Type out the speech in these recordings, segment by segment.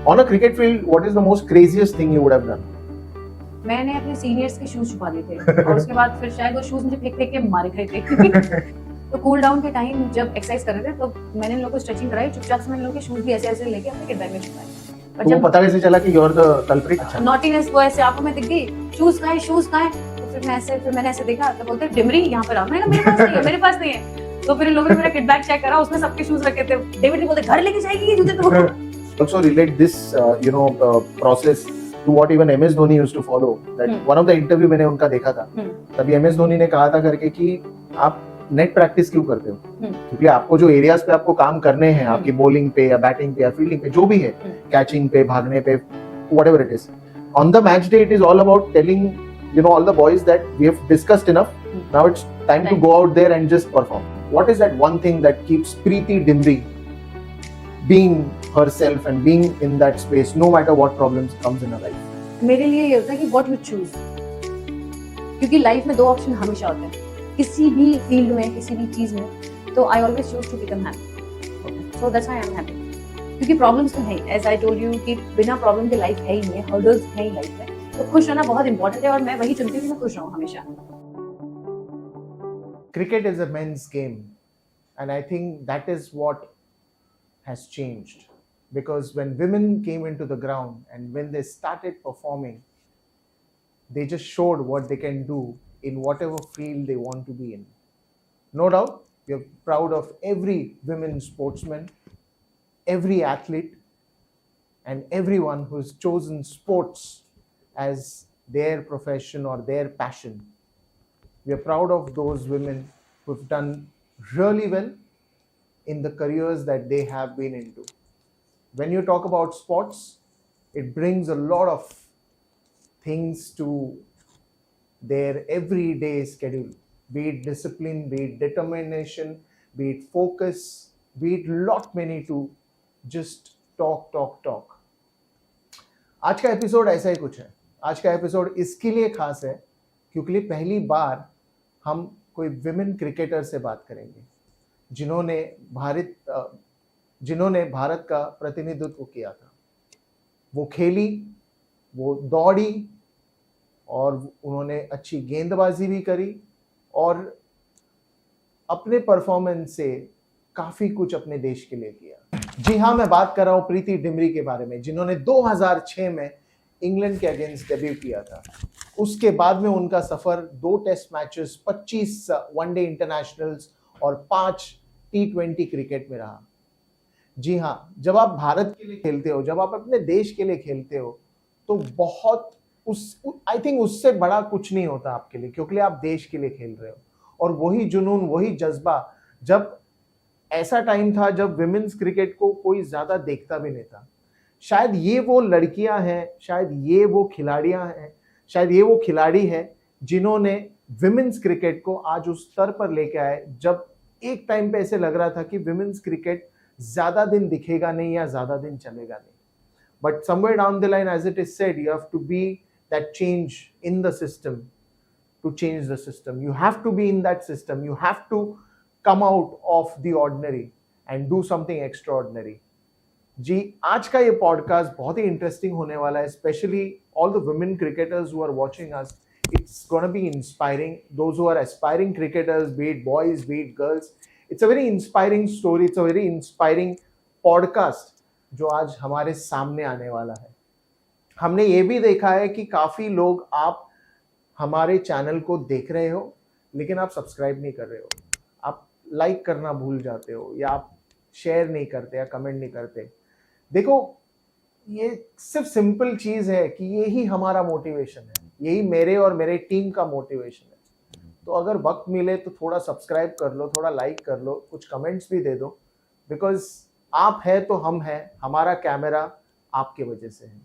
On a cricket field, what is the most craziest thing you would have done? मैंने अपने seniors के shoes छुपा लिए थे और उसके बाद फिर शायद वो शूज मुझे फेंक फेंक के मारे गए थे तो कूल डाउन के टाइम जब एक्सरसाइज कर रहे थे तो मैंने इन लोगों को स्ट्रेचिंग कराई, चुपचाप से मैंने लोगों के शूज भी ऐसे ऐसे लेके अपने किट बैग में छुपाए। पर तो जब पता कैसे चला कि you're the culprit? अच्छा। नॉटीनेस वो ऐसे आंखों में दिख गई, शूज कहाँ है, तो फिर मैंने ऐसे देखा तो बोलते डिमरी यहाँ पर आ, मैंने मेरे पास नहीं है, मेरे पास नहीं है। तो फिर इन लोगों ने मेरा किट बैग चेक करा, उसमें सबके शूज रखे थे। डेविड ने बोलते घर लेके जाएगी ये जूते तो Also relate this process to what even MS Dhoni used to follow. That one of the interview मैंने उनका देखा था, तभी MS धोनी ने कहा था करके कि आप नेट प्रैक्टिस क्यों करते हो, क्योंकि आपको जो एरियाज पे आपको काम करने हैं, आपकी बॉलिंग पे या बैटिंग पे या फील्डिंग पे जो भी है, कैचिंग पे, भागने पे, whatever it is, on the match day it is all about telling all the boys that we have discussed enough, now it's time to go out there and just perform. What is that one thing that keeps Preeti Dimri being herself and being in that space no matter what problems comes in her life? मेरे लिए ये होता है कि what you choose, क्योंकि life में दो option हमेशा होते हैं किसी भी फील्ड में, किसी भी चीज में, तो I always choose to become happy, so that's why I am happy. क्योंकि प्रॉब्लम्स तो है, एज आई टोल्ड यू कि बिना प्रॉब्लम के लाइफ है ही नहीं, हर्डल्स है ही लाइफ में, तो खुश रहना बहुत इंपॉर्टेंट है और मैं वही चुनती हूँ कि मैं खुश रहूँ हमेशा। Cricket is a men's game, and I think that is what has changed, because when women came into the ground and when they started performing, they just showed what they can do in whatever field they want to be in. No doubt, we are proud of every women sportsman, every athlete, and everyone who has chosen sports as their profession or their passion. We are proud of those women who have done really well in the careers that they have been into. When you talk about sports, it brings a lot of things to their everyday schedule, be it discipline, be it determination, be it focus, be it lot many to just talk. आज का episode ऐसा ही कुछ है। आज का episode इसके लिए खास है क्योंकि पहली बार हम कोई विमेन क्रिकेटर से बात करेंगे जिन्होंने भारत का प्रतिनिधित्व किया था। वो खेली, वो दौड़ी और उन्होंने अच्छी गेंदबाजी भी करी और अपने परफॉर्मेंस से काफी कुछ अपने देश के लिए किया। जी हाँ, मैं बात कर रहा हूँ प्रीति डिमरी के बारे में, जिन्होंने 2006 में इंग्लैंड के अगेंस्ट डेब्यू किया था। उसके बाद में उनका सफर 2 टेस्ट मैचेस, 25 वनडे इंटरनेशनल्स और 5 T20 क्रिकेट में रहा। जी हाँ, जब आप भारत के लिए खेलते हो, जब आप अपने देश के लिए खेलते हो, तो बहुत आई थिंक उससे बड़ा कुछ नहीं होता आपके लिए, क्योंकि आप देश के लिए खेल रहे हो। और वही जुनून, वही जज्बा, जब ऐसा टाइम था जब विमेन्स क्रिकेट को कोई ज्यादा देखता भी नहीं था। शायद ये वो लड़कियां हैं, शायद ये वो खिलाड़ियां हैं, शायद ये वो खिलाड़ी हैं जिन्होंने विमेन्स क्रिकेट को आज उस स्तर पर लेके आए जब एक टाइम पे ऐसे लग रहा था कि विमेन्स क्रिकेट ज्यादा दिन दिखेगा नहीं या ज्यादा दिन चलेगा नहीं। But somewhere down the line, as it is said, you have to be that change in the system to change the system. You have to be in that system, you have to come out of the ordinary and do something extraordinary. जी, आज का ये podcast बहुत ही interesting होने वाला है, specially all the women cricketers who are watching us. It's going to be inspiring. Those who are aspiring cricketers, be it boys, be it girls, it's a very inspiring story. It's a very inspiring podcast जो आज हमारे सामने आने वाला है. हमने ये भी देखा है कि काफी लोग आप हमारे चैनल को देख रहे हो लेकिन आप सब्सक्राइब नहीं कर रहे हो, आप लाइक करना भूल जाते हो, या आप शेयर नहीं करते या कमेंट नहीं करते. देखो, ये सिर्फ सिंपल चीज है कि यही हमारा मोटिवेशन है, यही मेरे और मेरे टीम का मोटिवेशन है. तो अगर वक्त मिले तो थोड़ा सब्सक्राइब कर लो, थोड़ा लाइक कर लो, कुछ कमेंट्स भी दे दो, बिकॉज आप है तो हम हैं, हमारा कैमरा आपके वजह से है.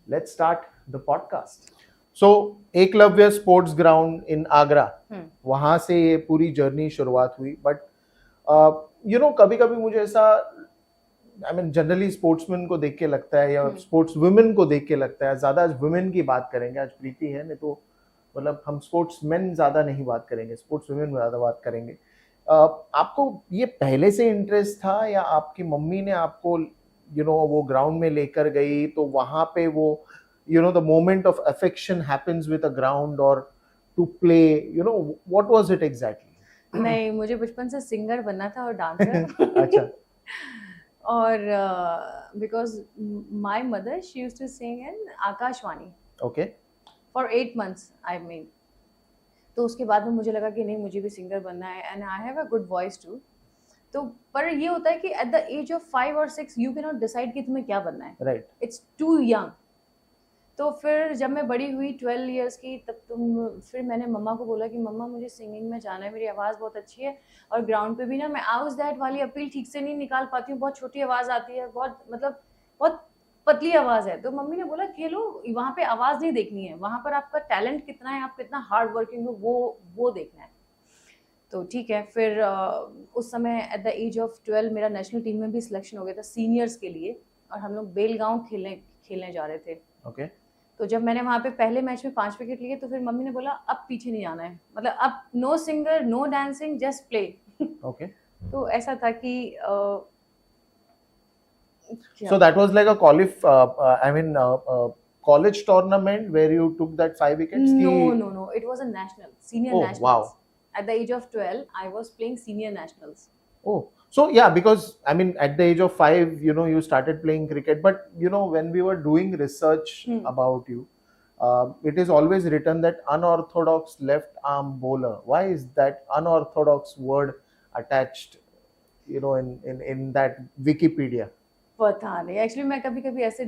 Let's start the podcast. So Eklavya sports ground in Agra, वहां से ये पूरी जर्नी शुरुआत हुई. बट कभी कभी मुझे ऐसा, जनरली स्पोर्ट्समैन को देख के लगता है या स्पोर्ट्स वुमेन को देख के लगता है, ज्यादा आज वुमेन की बात करेंगे, आज प्रीति है, नहीं तो मतलब हम स्पोर्ट्समैन ज्यादा नहीं बात करेंगे, स्पोर्ट्स वुमेन ज्यादा बात करेंगे. आपको ये पहले से इंटरेस्ट था या आपकी मम्मी ने आपको वो ग्राउंड में लेकर गई, तो वहां पे वो the moment of affection happens with a ground or to play, what was it exactly? नहीं, मुझे बचपन से सिंगर बनना था और डांसर। अच्छा। और because my mother she used to sing in Akashvani okay. For 8 months I mean. तो उसके बाद में मुझे लगा कि नहीं, मुझे भी सिंगर बनना है and I have a good voice too. तो पर ये होता है कि at the age of 5 or 6 you can not decide कि तुम्हें क्या बनना है, राइट। It's to young. तो फिर जब मैं बड़ी हुई 12 years की, तब फिर मैंने मम्मा को बोला कि मम्मा मुझे सिंगिंग में जाना है, मेरी आवाज़ बहुत अच्छी है और ग्राउंड पे भी ना मैं आउज दैट वाली अपील ठीक से नहीं निकाल पाती हूँ, बहुत छोटी आवाज़ आती है, बहुत मतलब बहुत पतली आवाज़ है। तो मम्मी ने बोला खेलो, वहाँ पे आवाज़ नहीं देखनी है, वहाँ पर आपका टैलेंट कितना है, आप कितना हार्ड वर्किंग हो वो देखना है। तो ठीक है, फिर उस समय एट द एज ऑफ 12 मेरा नेशनल टीम में भी सिलेक्शन हो गया था सीनियर्स के लिए, और हम लोग बेलगांव खेलने जा रहे थे। ओके। तो जब मैंने वहाँ पे पहले मैच में 5 विकेट लिए, तो फिर मम्मी ने बोला अब पीछे नहीं जाना है, मतलब अब know singer no dancing just play. Okay. तो ऐसा था कि So that was like a college tournament where you took that 5 wickets? No, it was a national, senior nationals. Wow. At the age of 12 I was playing senior nationals. Oh, so yeah, because at the age of 5, you started playing cricket, but when we were doing research about you, it is always written that unorthodox left arm bowler. Why is that unorthodox word attached, in that Wikipedia? पता नहीं, actually मैं कभी कभी ऐसे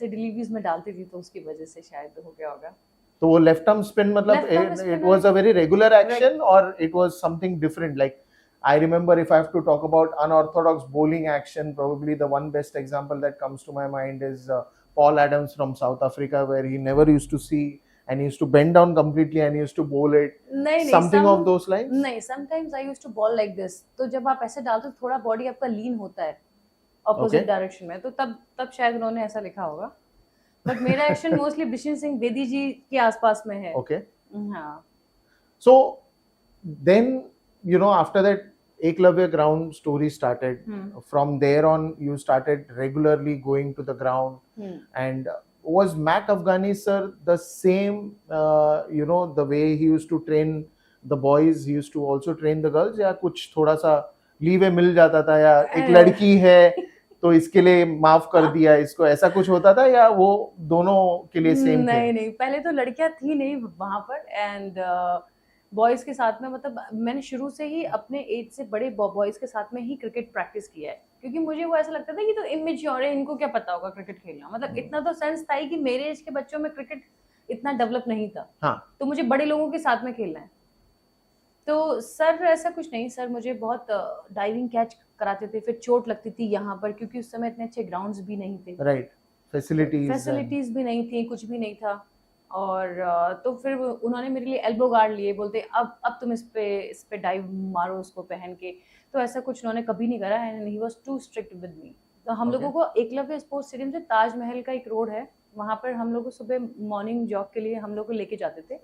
deliveries में डालती थी, तो उसकी वजह से शायद हो गया होगा। तो वो लेफ्ट आर्म स्पिन मतलब it was a very regular action, right, or it was something different? Like I remember, if I have to talk about unorthodox bowling action, probably the one best example that comes to my mind is Paul Adams from South Africa, where he never used to see and he used to bend down completely and he used to bowl it. Something of those lines? नहीं, sometimes I used to bowl like this. तो जब आप ऐसे डालते हो, थोड़ा body आपका लीन होता है ऑपोजिट डायरेक्शन में, तो तब शायद उन्होंने ऐसा लिखा होगा। बट मेरा एक्शन मोस्टली बिशन सिंह बेदी जी के आसपास में है। ओके। हाँ। So then after that Eklavya ground story started. From there on, you started regularly going to the ground. And was Mac Afghani sir the same, the way he used to train the boys, he used to also train the girls, या कुछ थोड़ा सा leeway मिल जाता था, या एक लड़की है तो इसके लिए माफ कर दिया इसको, ऐसा कुछ होता था, या वो दोनों के लिए सेम थे? नहीं, पहले तो लड़कियां थी नहीं वहां पर, एंड बॉयज के साथ में, मतलब मैंने शुरू से ही अपने एज से बड़े बॉयज के साथ में ही क्रिकेट प्रैक्टिस किया है, क्योंकि मुझे वो ऐसा लगता था कि तो इमेच्योर है, इनको क्या पता होगा क्रिकेट खेलना, मतलब इतना तो सेंस था ही कि मेरे एज के बच्चों में क्रिकेट इतना डेवलप नहीं था। हाँ। तो मुझे बड़े लोगों के साथ में खेलना है। तो सर ऐसा कुछ नहीं, सर मुझे बहुत डाइविंग कैच कराते थे, फिर चोट लगती थी यहाँ पर, क्योंकि उस समय इतने अच्छे ग्राउंड्स भी नहीं थे, राइट, फैसिलिटीज भी नहीं थी, कुछ भी नहीं था। और तो फिर उन्होंने मेरे लिए एल्बो गार्ड लिए, बोलते अब तुम इस पे डाइव मारो उसको पहन के। तो ऐसा कुछ उन्होंने कभी नहीं करा, and he was too strict with me. तो हम लोगों को एकलव्य स्पोर्ट्स स्टेडियम से ताजमहल का एक रोड है, वहाँ पर हम लोग को सुबह मॉर्निंग जॉग के लिए हम लोग को लेके जाते थे।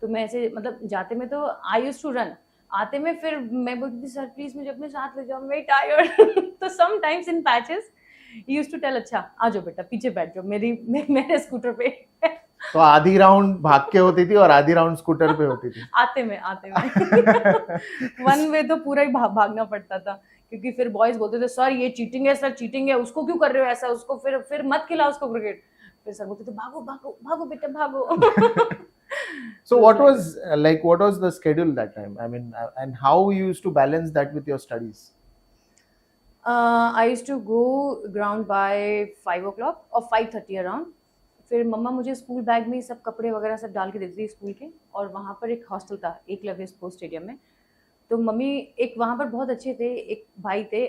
तो मैं ऐसे मतलब जाते में तो आई यूज्ड टू रन, आते में फिर मैं बोलती थी सर प्लीज मुझे अपने साथ ले जाओ, मैं टायर्ड। तो some times in patches he used to tell अच्छा आ जाओ बेटा पीछे बैठ जाओ मेरे स्कूटर पे। तो आधी राउंड भाग के होती थी और आधी राउंड स्कूटर पे होती थी? आते में वन वे तो पूरा ही भागना पड़ता था, क्योंकि फिर बॉयज बोलते थे सर ये चीटिंग है, सर चीटिंग है, उसको क्यों कर रहे हो ऐसा, उसको फिर मत खिलाओ उसको क्रिकेट। फिर सर बोलते थे भागो भागो भागो बेटा भागो। So what was the schedule that time? I mean, and how you used to balance that with your studies? I used to go ground by 5 o'clock or 5:30 around. फिर मम्मा मुझे स्कूल बैग में सब कपड़े वगैरह सब डाल के देती थी स्कूल के, और वहाँ पर एक हॉस्टल था एकलव्य स्पोर्ट्स स्टेडियम में। तो मम्मी एक वहाँ पर बहुत अच्छे थे, एक भाई थे,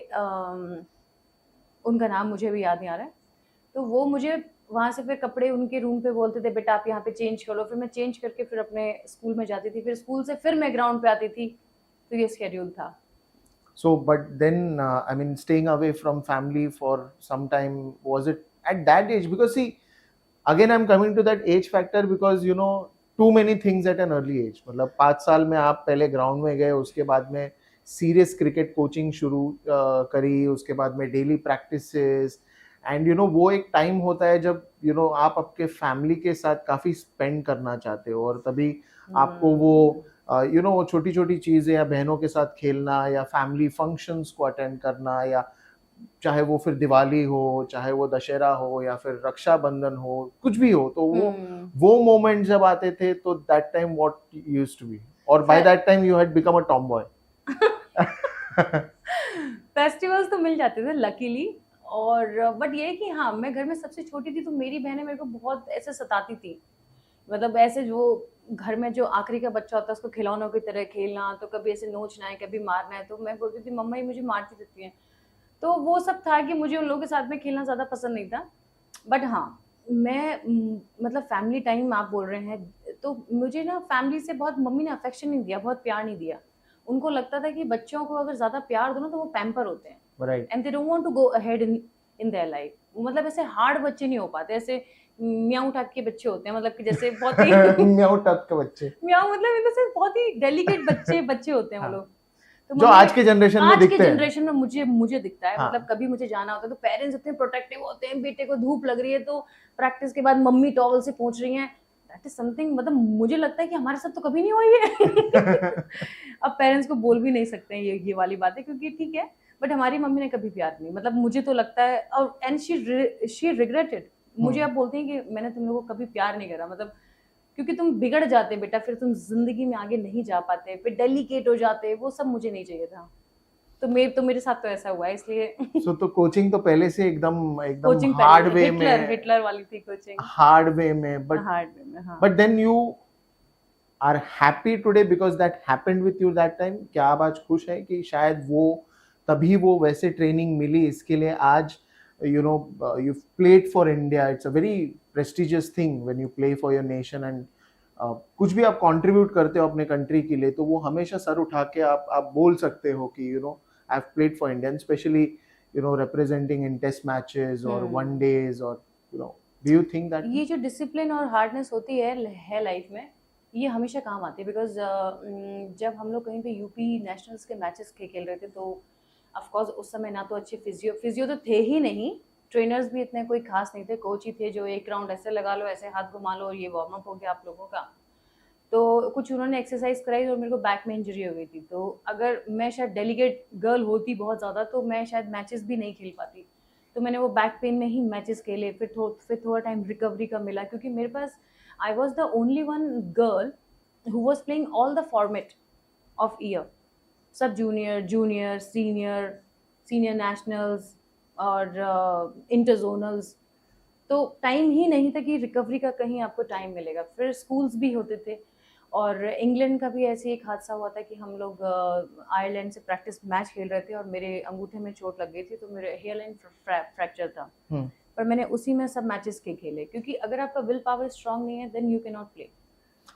उनका नाम मुझे भी याद नहीं आ रहा है। तो वो मुझे वहाँ से फिर कपड़े उनके रूम पे बोलते थे बेटा आप यहाँ पे चेंज कर लो, फिर मैं चेंज करके फिर अपने स्कूल में जाती थी, फिर स्कूल से फिर मैं ग्राउंड पे आती थी। तो ये शेड्यूल था। So but then staying away from family for some time, was it at that age? Because see, again I'm coming to that age factor, because too many things at an early age. मतलब 5 साल में आप पहले ground में गए, उसके बाद में सीरियस क्रिकेट कोचिंग शुरू करी, उसके बाद में daily practices, and you know वो एक टाइम होता है जब यू नो आप आपके फैमिली के साथ काफी स्पेंड करना चाहते हो, और तभी आपको वो यू नो छोटी छोटी चीजें, या बहनों के साथ खेलना, या फैमिली फंक्शंस को अटेंड करना, या चाहे वो फिर दिवाली हो, चाहे वो दशहरा हो, या फिर रक्षाबंधन हो, कुछ भी हो, तो वो मोमेंट जब आते थे, तो that time what used to be, और by that time you had become a tomboy. Festivals तो मिल जाते थे लकीली, और बट ये है कि हाँ, मैं घर में सबसे छोटी थी, तो मेरी बहनें मेरे को बहुत ऐसे सताती थी, मतलब ऐसे जो घर में जो आखिरी का बच्चा होता है उसको खिलौनों की तरह खेलना, तो कभी ऐसे नोचना है, कभी मारना है, तो मैं बोलती थी मम्मा ये मुझे मारती रहती है। तो वो सब था कि मुझे उन लोगों के साथ में खेलना ज़्यादा पसंद नहीं था। बट हाँ, मैं मतलब फैमिली टाइम आप बोल रहे हैं, तो मुझे ना फैमिली से बहुत, मम्मी ने अफेक्शन नहीं दिया, बहुत प्यार नहीं दिया। उनको लगता था कि बच्चों को अगर ज़्यादा प्यार दो ना तो वो पैम्पर होते हैं, right, and they don't want to go ahead in their life. मतलब ऐसे हार्ड बच्चे नहीं हो पाते, ऐसे म्याऊ टाइप के बच्चे होते हैं, मतलब कि जैसे बहुत ही म्याऊ टाइप के बच्चे, म्याऊ मतलब इन द सेंस बहुत ही डेलिकेट बच्चे होते हैं वो हाँ, लोग। तो जो आज के जनरेशन में आज के दिखते हैं। जनरेशन में मुझे दिखता है, हाँ, मतलब कभी मुझे जाना होता है तो पेरेंट्स इतने प्रोटेक्टिव होते हैं, बेटे को धूप लग रही है तो प्रैक्टिस के बाद मम्मी टॉवल से पहुंच रही हैं, दैट इज समथिंग, मतलब मुझे लगता है कि हमारे साथ तो कभी नहीं हुआ ये। अब पेरेंट्स को बोल भी नहीं सकते हैं ये वाली बातें, क्योंकि ठीक है, बट हमारी मम्मी ने कभी प्यार नहीं, मतलब मुझे तो लगता है, और एंड शी रिग्रेटेड, मुझे अब बोलती हैं कि मैंने तुम लोगों को कभी प्यार नहीं करा, मतलब क्योंकि तुम बिगड़ जाते बेटा, फिर तुम जिंदगी में आगे नहीं जा पाते, फिर डेलिकेट हो जाते, वो सब मुझे नहीं चाहिए था। तो मेरे साथ तो ऐसा हुआ है, इसलिए तो कोचिंग तो पहले से एकदम कोचिंग हार्ड वे में, हिटलर वाली थी कोचिंग, हार्ड वे में, हार्ड वे में, हाँ। But then you are happy today because that happened with you that time. क्या आप आज खुश है कि शायद वो तभी वो वैसे ट्रेनिंग मिली, इसके लिए आज you know you played for India, it's a very prestigious thing when you play for your nation, and कुछ भी आप कंट्रीब्यूट करते हो अपने कंट्री के लिए, तो वो हमेशा सर उठा के आप बोल सकते हो कि you know I have played for India, specially you know representing in test matches और वन डेज, और you know do you think that ये जो डिसिप्लिन और हार्डनेस होती है लाइफ में, ये हमेशा काम आती है, बिकॉज जब हम लोग कहीं पे यूपी नेशनल्स के मैचेस खेल रहे थे, तो ऑफकोर्स उस समय ना तो अच्छे फिजियो तो थे ही नहीं, ट्रेनर्स भी इतने कोई खास नहीं थे, कोच ही थे जो एक राउंड ऐसे लगा लो, ऐसे हाथ घुमा लो और ये वार्म अप हो गया आप लोगों का। तो कुछ उन्होंने एक्सरसाइज कराई और मेरे को बैक में इंजरी हो गई थी, तो अगर मैं शायद डेलीगेट गर्ल होती बहुत ज़्यादा, तो मैं शायद मैचेस भी नहीं खेल पाती। तो मैंने वो बैक पेन में ही मैचेस खेले, फिर थोड़ा टाइम रिकवरी का मिला, क्योंकि मेरे पास I was the only one girl who was playing all the format of year, सब जूनियर सीनियर नेशनल्स और इंटरजोनल्स। तो टाइम ही नहीं था कि रिकवरी का कहीं आपको टाइम मिलेगा, फिर स्कूल्स भी होते थे, और इंग्लैंड का भी ऐसे एक हादसा हुआ था कि हम लोग आयरलैंड से प्रैक्टिस मैच खेल रहे थे और मेरे अंगूठे में चोट लग गई थी, तो मेरे हेयर लाइन फ्रैक्चर था, पर मैंने उसी में सब मैचेस खेले, क्योंकि अगर आपका विल पावर स्ट्रांग नहीं है then you can not play.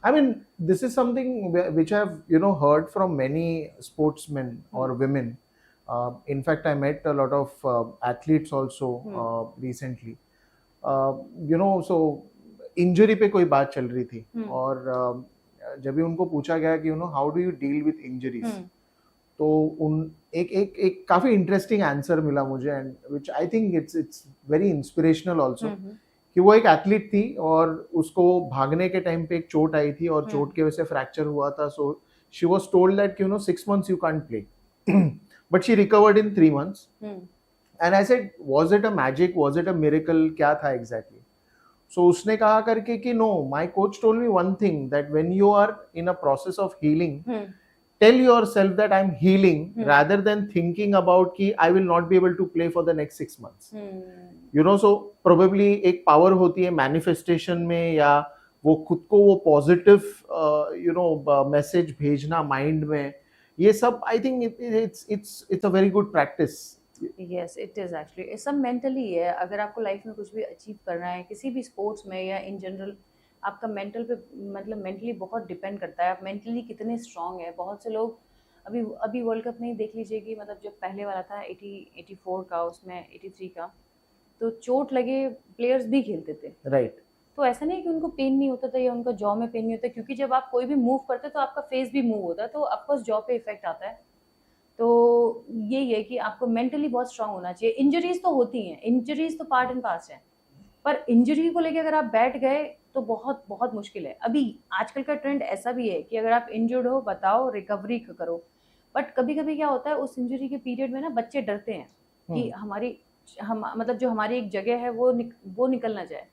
I mean, this is something which I've you know heard from many sportsmen or women. In fact, I met a lot of athletes also recently. You know, so injury पे कोई बात चल रही थी, और जब भी उनको पूछा गया कि you know how do you deal with injuries, तो एक काफी इंटरेस्टिंग आंसर मिला मुझे, and which I think it's very inspirational also, कि वो एक एथलीट थी और उसको भागने के टाइम पे एक चोट आई थी, और चोट की वजह से फ्रैक्चर हुआ था, so she was told that you know 6 months you can't play, but she recovered in 3 months. And I said, was it a magic, was it a miracle, क्या था exactly? So उसने कहा करके कि no, my coach told me one thing, that when you are in a process of healing, tell yourself that I'm healing, rather than thinking about कि I will not be able to play for the next 6 months. You know, so probably एक power होती है manifestation में, या वो खुद को वो positive you know message भेजना mind में, ये सब I think it's a very good practice. Yes, it is actually. सब मेंटली है, अगर आपको लाइफ में कुछ भी अचीव करना है किसी भी स्पोर्ट्स में या इन जनरल, आपका मेंटल पे, मतलब मेंटली बहुत डिपेंड करता है, आप मेंटली कितने स्ट्रांग है। बहुत से लोग अभी वर्ल्ड कप में ही देख लीजिए कि मतलब जब पहले वाला था 84 का, उसमें 83 का, तो चोट लगे प्लेयर्स भी खेलते थे, राइट। तो ऐसा नहीं है कि उनको पेन नहीं होता था या उनका जॉ में पेन नहीं होता, क्योंकि जब आप कोई भी मूव करते हो तो आपका फेस भी मूव होता है, तो ऑफकोर्स जॉ पे इफेक्ट आता है। तो यही है कि आपको मेंटली बहुत स्ट्रांग होना चाहिए। इंजरीज तो होती हैं, इंजरीज तो पार्ट एंड पार्ट है, पर इंजरी को लेके अगर आप बैठ गए तो बहुत बहुत मुश्किल है। अभी आजकल का ट्रेंड ऐसा भी है कि अगर आप इंजर्ड हो, बताओ, रिकवरी करो। बट कभी कभी क्या होता है, उस इंजरी के पीरियड में ना बच्चे डरते हैं कि हम मतलब जो हमारी एक जगह है वो निकल ना जाए,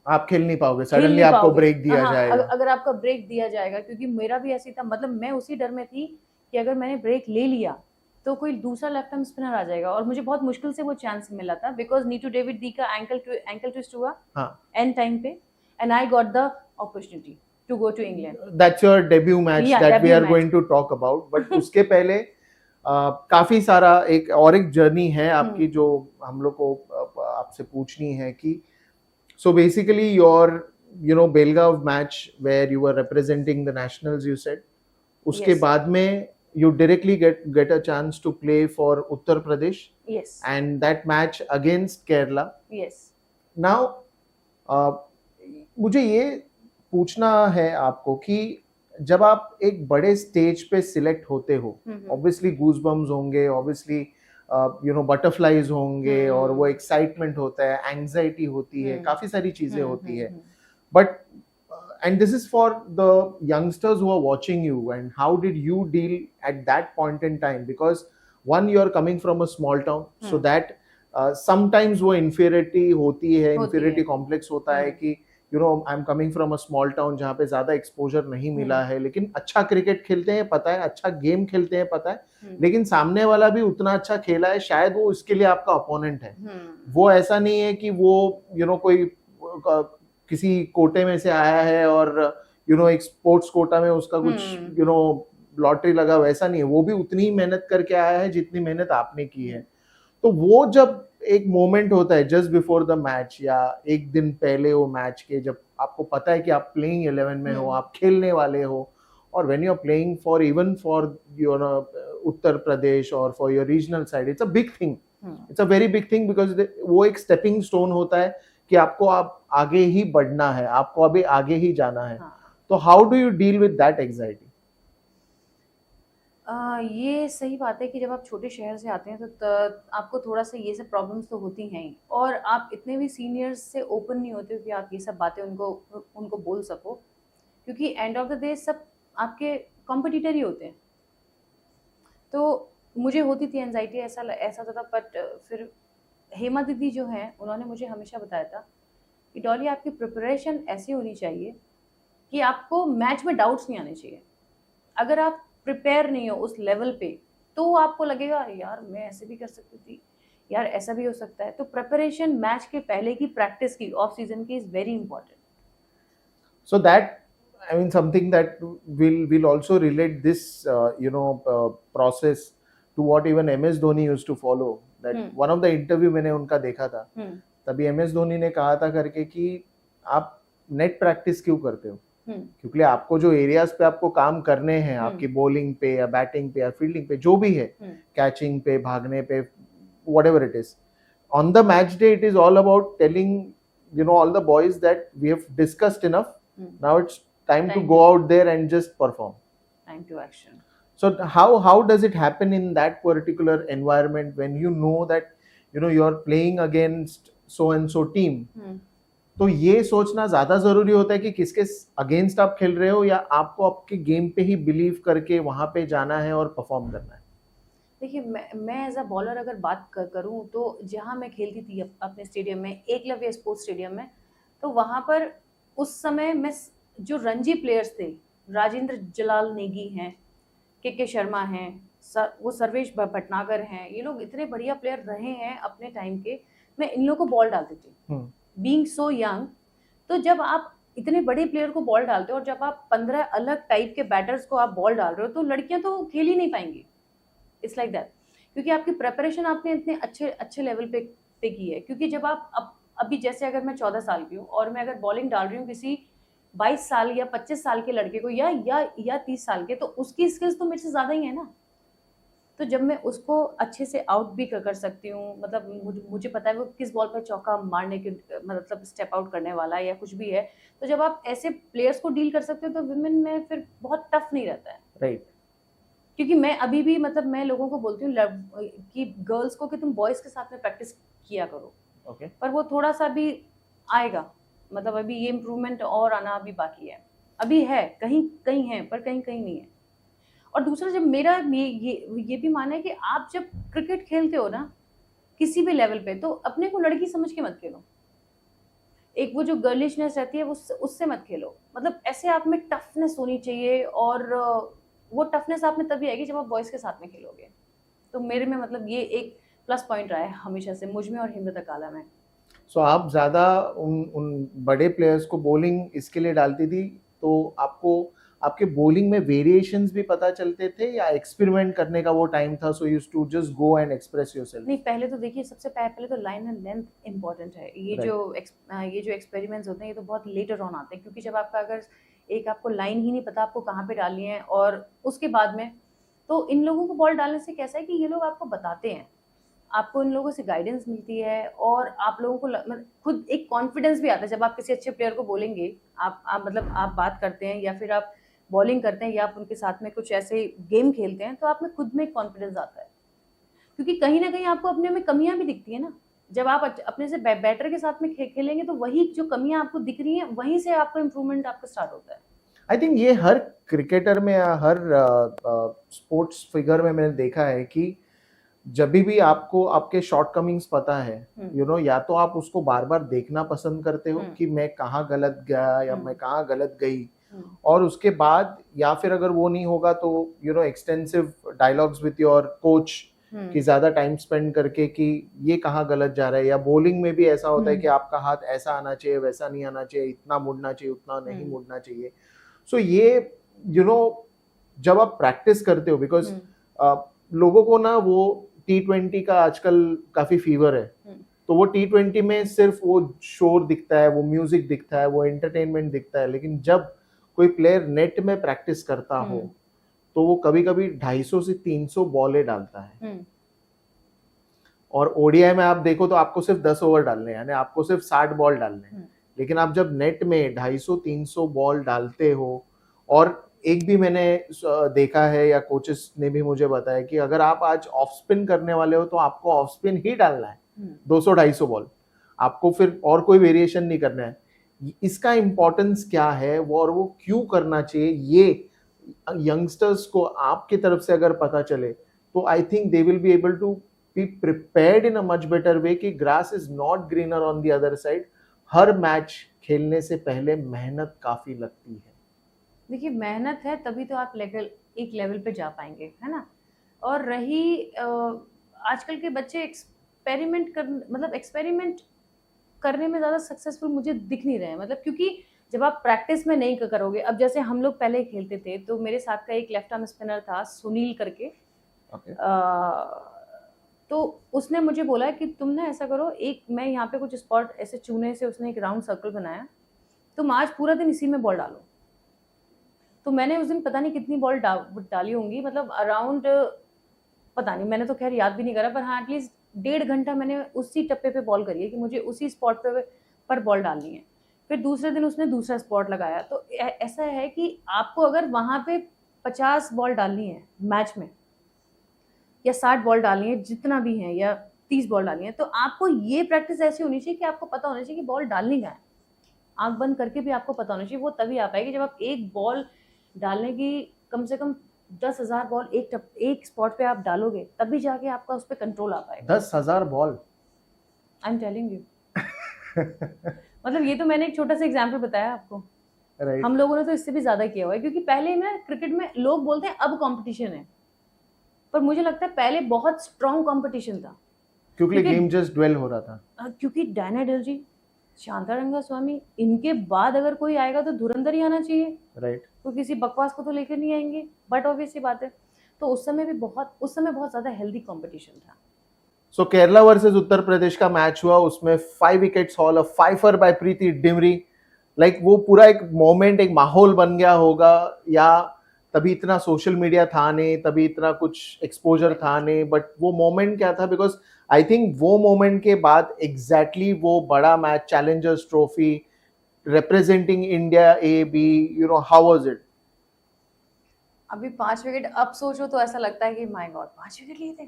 आप खेल नहीं पाओगे, खेल सडनली नहीं आपको पाओगे। ब्रेक दिया हाँ, जाएगा। अगर आपका ब्रेक दिया जाएगा, क्योंकि मेरा भी ऐसी था, मतलब मैं उसी डर में थी कि अगर मैंने ब्रेक ले लिया तो कोई दूसरा लेफ्ट आर्म स्पिनर आ जाएगा, और मुझे बहुत मुश्किल से वो चांस मिला था बिकॉज नीतू डेविड दी का एंकल ट्विस्ट हुआ एंड टाइम पे, and I got the opportunity to go to England. That's your debut match that we are going to talk about, but उसके पहले काफी सारा एक जर्नी है आपकी जो हम लोग को आपसे पूछनी है कि so basically your Belgaum match where you were representing the nationals, you said उसके Yes. बाद में you directly get a chance to play for Uttar Pradesh. Yes. And that match against Kerala. Yes. Now मुझे ये पूछना है आपको कि जब आप एक बड़े स्टेज पे सिलेक्ट होते हो, ऑब्वियसली गूज़बम्स होंगे, ऑब्वियसली बटरफ्लाईज होंगे, और वो एक्साइटमेंट होता है, एंजाइटी होती है, काफी सारी चीजें होती है, but and this is for the youngsters who are watching you, and how did you deal at that point in time, because one, you are coming from a small town, so that sometimes वो inferiority होती है, inferiority complex होता है कि I'm coming from a small town जहाँ पे ज्यादा exposure नहीं मिला है, लेकिन अच्छा क्रिकेट खेलते हैं पता है, अच्छा गेम खेलते हैं पता है, लेकिन सामने वाला भी उतना अच्छा खेला है, शायद वो इसके लिए आपका अपोनेंट है। वो ऐसा नहीं है कि वो कोई किसी कोटे में से आया है और एक स्पोर्ट्स कोटा में उसका कुछ लॉटरी लगा, वैसा नहीं है। वो भी उतनी ही मेहनत करके आया है जितनी मेहनत आपने की है। तो वो जब एक मोमेंट होता है जस्ट बिफोर द मैच या एक दिन पहले वो मैच के, जब आपको पता है कि आप प्लेइंग 11 में हो, आप खेलने वाले हो, और when you are playing for even for Uttar Pradesh और for your regional side, it's a big thing, it's a very big thing, because वो एक स्टेपिंग स्टोन होता है कि आपको आप आगे ही बढ़ना है, आपको अभी आगे ही जाना है। तो how do you deal with that anxiety? ये सही बात है कि जब आप छोटे शहर से आते हैं तो आपको थोड़ा सा ये सब प्रॉब्लम्स तो होती हैं ही, और आप इतने भी सीनियर्स से ओपन नहीं होते हो कि आप ये सब बातें उनको बोल सको, क्योंकि एंड ऑफ द डे सब आपके कॉम्पिटिटर ही होते हैं। तो मुझे होती थी एंजाइटी, ऐसा होता था, बट फिर हेमा दीदी जो हैं उन्होंने मुझे हमेशा बताया था कि डॉली, आपकी प्रिपरेशन ऐसी होनी चाहिए कि आपको मैच में डाउट्स नहीं आने चाहिए। अगर आप प्रिपेयर नहीं हो उस लेवल पे तो आपको लगेगा यार मैं ऐसे भी कर सकती थी, यार ऐसा भी हो सकता है। तो प्रिपरेशन मैच के पहले की प्रैक्टिस की, ऑफ सीजन की, is very important. So that I mean something that will also relate this process to what even MS Dhoni used to follow. That one of the interview मैंने उनका देखा था, तभी MS धोनी ने कहा था करके कि आप नेट प्रैक्टिस क्यों करते हो, क्योंकि आपको जो एरियाज पे आपको काम करने हैं, आपकी बॉलिंग पे या बैटिंग पे या फील्डिंग पे जो भी है, कैचिंग पे, भागने पे, whatever it is, on the match day it is all about telling all the boys that we have discussed enough, now it's time to go out there and just perform, time to action. So how does it happen in that particular environment when you know that you are playing against so and so team? तो ये सोचना ज्यादा जरूरी होता है कि किसके against आप खेल रहे हो, या आपको आपके गेम पे ही बिलीव करके वहां पे जाना है और परफॉर्म करना है? देखिए, मैं एज अ बॉलर अगर बात करूं तो जहां मैं खेलती थी अपने स्टेडियम में, एकलव्य स्पोर्ट्स स्टेडियम में, तो वहां पर उस समय मैं जो रणजी प्लेयर्स थे, राजेंद्र जलाल नेगी हैं, के शर्मा हैं, वो सर्वेश भटनागर हैं, ये लोग इतने बढ़िया प्लेयर रहे हैं अपने टाइम के, मैं इन लोगों को बॉल डालती थी बीइंग सो यंग। तो जब आप इतने बड़े प्लेयर को बॉल डालते हो और जब आप 15 अलग टाइप के बैटर्स को आप बॉल डाल रहे हो, तो लड़कियां तो खेल ही नहीं पाएंगी। इट्स लाइक दैट, क्योंकि आपकी प्रिपरेशन आपने इतने अच्छे लेवल पे की है। क्योंकि जब आप अभी जैसे अगर मैं 14 साल की हूँ और मैं अगर बॉलिंग डाल रही हूँ किसी 22 साल या 25 साल के लड़के को या 30 साल के, तो उसकी स्किल्स तो मेरे से ज्यादा ही है ना। तो जब मैं उसको अच्छे से आउट भी कर सकती हूँ, मतलब मुझे पता है वो किस बॉल पर चौका मारने के मतलब स्टेप आउट करने वाला है या कुछ भी है, तो जब आप ऐसे प्लेयर्स को डील कर सकते हो तो विमेन में फिर बहुत टफ नहीं रहता है। राइट। क्योंकि मैं अभी भी मतलब मैं लोगों को बोलती हूँ कि गर्ल्स को कि तुम बॉयज के साथ में प्रैक्टिस किया करो, ओके पर वो थोड़ा सा भी आएगा, मतलब अभी ये इम्प्रूवमेंट और आना अभी बाकी है, अभी है कहीं कहीं है पर कहीं कहीं नहीं है। और दूसरा जब मेरा ये भी मानना है कि आप जब क्रिकेट खेलते हो ना किसी भी लेवल पे, तो अपने को लड़की समझ के मत खेलो, एक वो जो गर्लिशनेस रहती है उससे मत खेलो, मतलब ऐसे आप में टफनेस होनी चाहिए, और वो टफनेस आप में तभी आएगी जब आप बॉयज के साथ में खेलोगे। तो मेरे में मतलब ये एक प्लस पॉइंट रहा है हमेशा से मुझ में और हिम्मत अकाला में। सो आप ज़्यादा उन बड़े प्लेयर्स को बॉलिंग इसके लिए डालती थी, तो आपको आपके बॉलिंग में वेरिएशंस भी पता चलते थे या एक्सपेरिमेंट करने का वो टाइम था, so used to just go and express yourself? नहीं, पहले तो देखिए सबसे पहले तो लाइन एंड लेंथ इंपॉर्टेंट है, ये जो एक्सपेरिमेंट्स होते हैं ये तो बहुत लेटर ऑन आते हैं, क्योंकि जब आपका अगर एक आपको लाइन ही नहीं पता आपको कहाँ पे डालनी है, और उसके बाद में तो इन लोगों को बॉल डालने से कैसा है कि ये लोग आपको बताते हैं, आपको इन लोगों से गाइडेंस मिलती है, और आप लोगों को मतलब खुद एक कॉन्फिडेंस भी आता है जब आप किसी अच्छे प्लेयर को बोलेंगे, आप मतलब आप बात करते हैं या फिर आप बॉलिंग करते हैं या आप उनके साथ में कुछ ऐसे गेम खेलते हैं, तो आप में खुद में एक कॉन्फिडेंस आता है, क्योंकि कहीं ना कहीं आपको अपने में कमियां भी दिखती है ना, जब आप अपने से बैटर के साथ में खेलेंगे तो वही जो कमियां आपको दिख रही हैं वहीं से आपका इम्प्रूवमेंट आपका स्टार्ट होता है। आई थिंक ये हर क्रिकेटर में या हर स्पोर्ट्स फिगर में मैंने देखा है कि जब भी आपको आपके शॉर्ट कमिंग्स पता है, यू नो, या तो आप उसको बार बार देखना पसंद करते हो कि मैं कहाँ गलत गया या मैं कहाँ गलत गई, और उसके बाद या फिर अगर वो नहीं होगा तो you know extensive dialogues with your coach कि ज्यादा टाइम स्पेंड करके कि ये कहाँ गलत जा रहा है, या बॉलिंग में भी ऐसा होता है कि आपका हाथ ऐसा आना चाहिए वैसा नहीं आना चाहिए, इतना मुड़ना चाहिए उतना नहीं मुड़ना चाहिए। सो ये यू नो जब आप प्रैक्टिस करते हो, बिकॉज लोगों को ना वो T20 का आजकल काफी फीवर है, तो वो T20 में सिर्फ वो शोर दिखता है, वो म्यूजिक दिखता है, वो एंटरटेनमेंट दिखता है, लेकिन जब कोई प्लेयर नेट में प्रैक्टिस करता हो तो वो कभी कभी 250 से 300 बॉलें डालता है, और ओडीआई में आप देखो तो आपको सिर्फ 10 ओवर डालने हैं, यानी आपको सिर्फ 60 बॉल डालने हैं, लेकिन आप जब नेट में 250-300 बॉल डालते हो, और एक भी मैंने देखा है या कोचेस ने भी मुझे बताया कि अगर आप आज ऑफ स्पिन करने वाले हो तो आपको ऑफ स्पिन ही डालना है 200-250 बॉल, आपको फिर और कोई वेरिएशन नहीं करना है। इसका इंपॉर्टेंस क्या है वो, और वो क्यों करना चाहिए, ये यंगस्टर्स को आपकी तरफ से अगर पता चले तो I think they will be able to be prepared in a much better way कि grass is not greener on the other side. हर मैच खेलने से पहले मेहनत काफी लगती है। देखिए मेहनत है तभी तो आप एक लेवल पे जा पाएंगे, है ना। और रही आजकल के बच्चे एक्सपेरिमेंट करने में ज़्यादा सक्सेसफुल मुझे दिख नहीं रहे हैं, मतलब क्योंकि जब आप प्रैक्टिस में नहीं करोगे, अब जैसे हम लोग पहले खेलते थे तो मेरे साथ का एक लेफ्ट आर्म स्पिनर था सुनील करके, तो उसने मुझे बोला कि तुम ना ऐसा करो, मैं यहाँ पे कुछ स्पॉट ऐसे चूने से उसने एक राउंड सर्कल बनाया, तुम आज पूरा दिन इसी में बॉल डालो। तो मैंने उस दिन पता नहीं कितनी बॉल डाली होंगी, मतलब अराउंड पता नहीं, मैंने तो खैर याद भी नहीं करा, पर हाँ एटलीस्ट 1.5 घंटा मैंने उसी टप्पे पे बॉल करी है कि मुझे उसी स्पॉट पर बॉल डालनी है। फिर दूसरे दिन उसने दूसरा स्पॉट लगाया। तो ऐसा है कि आपको अगर वहाँ पे 50 बॉल डालनी है मैच में, या 60 बॉल डालनी है जितना भी है, या 30 बॉल डालनी है, तो आपको ये प्रैक्टिस ऐसी होनी चाहिए कि आपको पता होना चाहिए कि बॉल डालनी क्या है, आंख बंद करके भी आपको पता होना चाहिए। वो तभी आ पाएगी जब आप एक बॉल डालने की कम से कम 10,000 बॉल एक स्पॉट पे आप डालोगे, तभी जाके आपका उस पर कंट्रोल आ पाएगा। 10,000 ball, I am telling you. मतलब ये तो मैंने एक छोटा सा एग्जांपल बताया आपको। right. हम लोगों ने तो इससे भी ज्यादा किया हुआ है, क्योंकि पहले ना क्रिकेट में लोग बोलते हैं अब कंपटीशन है, पर मुझे लगता है पहले बहुत स्ट्रॉन्ग कंपटीशन था, क्योंकि गेम जस्ट ड्वेल हो रहा था। क्योंकि डैन एडलजी, शांतारंगा स्वामी, इनके बाद अगर कोई आएगा तो धुरंधर ही आना चाहिए, राइट। तो किसी बकवास को तो लेकर नहीं आएंगे, बट ऑब्वियसली बात है। तो उस समय बहुत ज्यादा हेल्दी कंपटीशन था। सो केरला वर्सेस उत्तर प्रदेश का मैच हुआ, उसमें 5 विकेट्स हॉल, अ फाइफर बाय प्रीति डिमरी, लाइक वो पूरा एक मोमेंट, एक माहौल बन गया होगा, या तभी इतना सोशल मीडिया था नहीं, तभी इतना कुछ एक्सपोजर था नहीं, बट वो मोमेंट क्या था, बिकॉज आई थिंक वो मोमेंट के बाद एग्जैक्टली वो बड़ा match, Challengers trophy, representing India A, B, you know, how was it? अभी 5 विकेट अब सोचो तो ऐसा लगता है कि माय गॉड 5 विकेट लिए थे।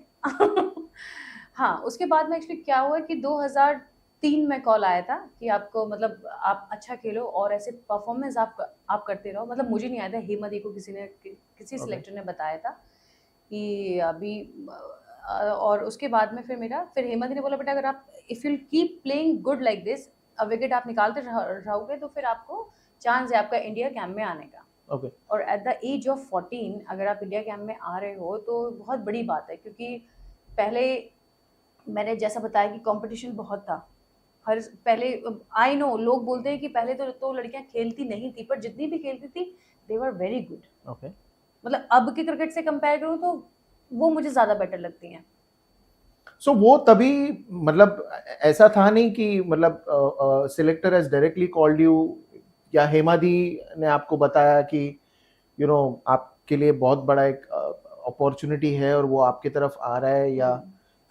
हाँ, उसके बाद में एक्चुअली क्या हुआ कि 2003 में कॉल आया था कि आपको मतलब आप अच्छा खेलो और ऐसे परफॉर्मेंस आप करते रहो। मतलब मुझे नहीं आया था, हेमा दी को किसी सिलेक्टर ने बताया था कि अभी और उसके बाद में फिर हेमा दी ने बोला बेटा अगर आप if you keep playing good like this wicket आप निकालते रहोगे तो फिर आपको चांस है आपका इंडिया कैंप में आने का। ओके और एट द एज ऑफ 14 अगर आप इंडिया कैंप में आ रहे हो तो बहुत बड़ी बात है, क्योंकि पहले मैंने जैसा बताया कि कंपटीशन बहुत था। हर पहले आई नो लोग बोलते हैं कि पहले तो लड़कियां खेलती नहीं थी, पर जितनी भी खेलती थी दे वर वेरी गुड। ओके मतलब अब के क्रिकेट से कंपेयर करूँ तो वो मुझे ज़्यादा बेटर लगती हैं। सो वो तभी मतलब ऐसा था नहीं कि मतलब selector has directly called you या हेमा दी ने आपको बताया कि यू नो आपके लिए बहुत बड़ा एक अपॉर्चुनिटी है और वो आपकी तरफ आ रहा है, या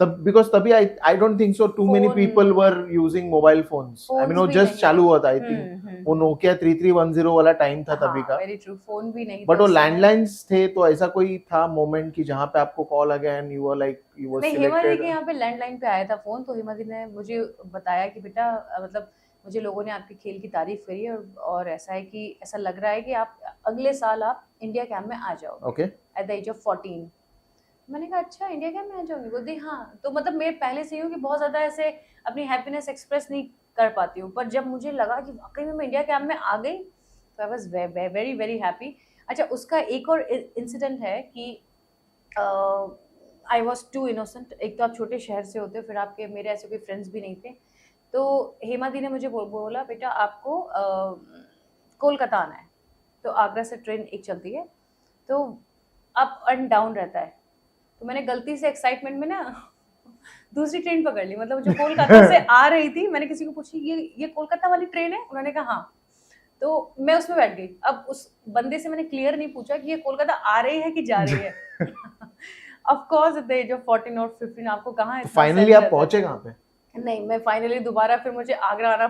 तब बिकॉज तभी I don't think so too many Phone- people were using mobile phones. I mean वो भी जस्ट नहीं। चालू हुआ था, आई थिंक वो नोकिया 3310 वाला टाइम था तभी का। वेरी ट्रू, फोन भी नहीं बट था वो उस समय। लैंडलाइंस थे, तो ऐसा कोई था मोमेंट कि जहाँ पे आपको कॉल आ गया and you were like you were नहीं, हेमा दी सिलेक्टेड? के यहाँ पे लैंडलाइन पे आया था फोन, तो हेमा दी ने मुझे बताया कि बेटा मतलब मुझे लोगों ने आपके खेल की तारीफ करी है और ऐसा है कि ऐसा लग रहा है कि आप अगले साल आप इंडिया कैंप में आ जाओ okay at the age of 14। मैंने कहा अच्छा इंडिया कैंप में आ जाऊंगी? बोलती हाँ। तो मतलब मैं पहले से ही हूँ कि बहुत ज्यादा ऐसे अपनी हैप्पीनेस एक्सप्रेस नहीं कर पाती हूँ, पर जब मुझे लगा कि वाकई में मैं इंडिया कैंप में आ गई तो I was very very happy. अच्छा, उसका एक और इंसिडेंट है कि आई वॉज टू इनोसेंट। एक तो आप छोटे शहर से होते हो, फिर आपके मेरे ऐसे कोई फ्रेंड्स भी नहीं थे। तो हेमा दी ने मुझे बोला बेटा आपको कोलकाता आना है। तो आगरा से ट्रेन एक चलती है, तो अप एंड डाउन रहता है। तो मैंने गलती से एक्साइटमेंट में ना दूसरी ट्रेन पकड़ ली, मतलब जो कोलकाता से आ रही थी। मैंने किसी को पूछी ये कोलकाता वाली ट्रेन है? उन्होंने कहा हाँ। तो मैं उसमें बैठ गई। अब उस बंदे से मैंने क्लियर नहीं पूछा कि ये कोलकाता आ रही है कि जा रही है। Of course at the age of 14 और 15 आपको कहाँ इतना फाइनली sense आप रहता है। पहुंचे कहाँ पे? नहीं, मैं फाइनली दोबारा फिर मुझे आगरा आना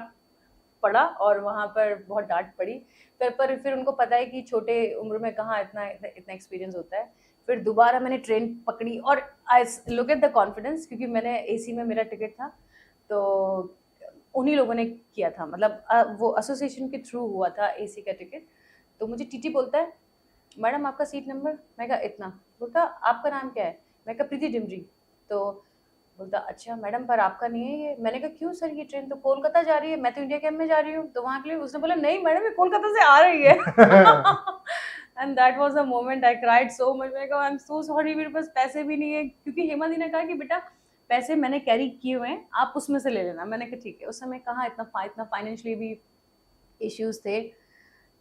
पड़ा और वहाँ पर बहुत डांट पड़ी। फिर उनको पता है कि छोटे उम्र में कहाँ इतना एक्सपीरियंस होता है। फिर दोबारा मैंने ट्रेन पकड़ी और I look at the confidence, क्योंकि मैंने एसी में मेरा टिकट था, तो उन्हीं लोगों ने किया था। मतलब वो एसोसिएशन के थ्रू हुआ था एसी का टिकट। तो मुझे टीटी बोलता है मैडम आपका सीट नंबर? मैं कहा इतना। बोलता आपका नाम क्या है? मैं कहा प्रीति डिमरी। तो बोलता अच्छा मैडम पर आपका नहीं है ये। मैंने कहा क्यों सर, ये ट्रेन तो कोलकाता जा रही है, मैं तो इंडिया कैंप में जा रही हूँ। तो वहाँ के लिए उसने बोला नहीं मैडम ये कोलकाता से आ रही है। And that was a moment I cried so much. मैंने कहा आई एम सो सॉरी, मेरे पास पैसे भी नहीं है, क्योंकि हेमा दी ने कहा कि बेटा पैसे मैंने कैरी किए हुए हैं, आप उसमें से ले लेना। मैंने कहा ठीक है। उस समय कहाँ इतना फाइनेंशियली भी इश्यूज थे,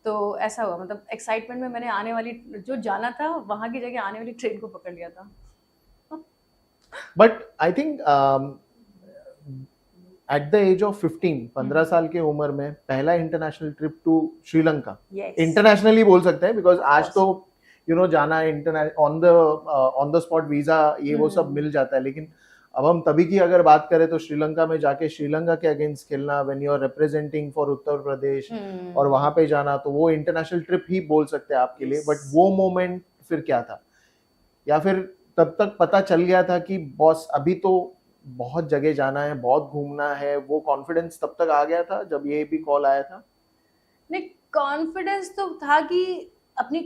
तो ऐसा हुआ। मतलब एक्साइटमेंट में मैंने आने वाली जो जाना था वहाँ की जगह आने वाली ट्रेन को पकड़ लिया था। But I think at the age of 15 साल के उम्र में पहला international trip to Sri Lanka, internationally बोल सकते हैं, बिकॉज आज तो जाना ऑन द स्पॉट वीजा ये वो सब मिल जाता है, लेकिन अब हम तभी की अगर बात करें तो श्रीलंका में जाके श्रीलंका के अगेंस्ट खेलना, when you are representing for Uttar Pradesh और वहां पे जाना, तो वो इंटरनेशनल ट्रिप ही बोल सकते हैं आपके लिए। बट वो मोमेंट फिर क्या था, या फिर तब तक पता चल गया था कि बॉस अभी तो बहुत जगह जाना है, बहुत घूमना है, वो कॉन्फिडेंस तब तक आ गया था जब ये भी कॉल आया था? नहीं, कॉन्फिडेंस तो था कि अपनी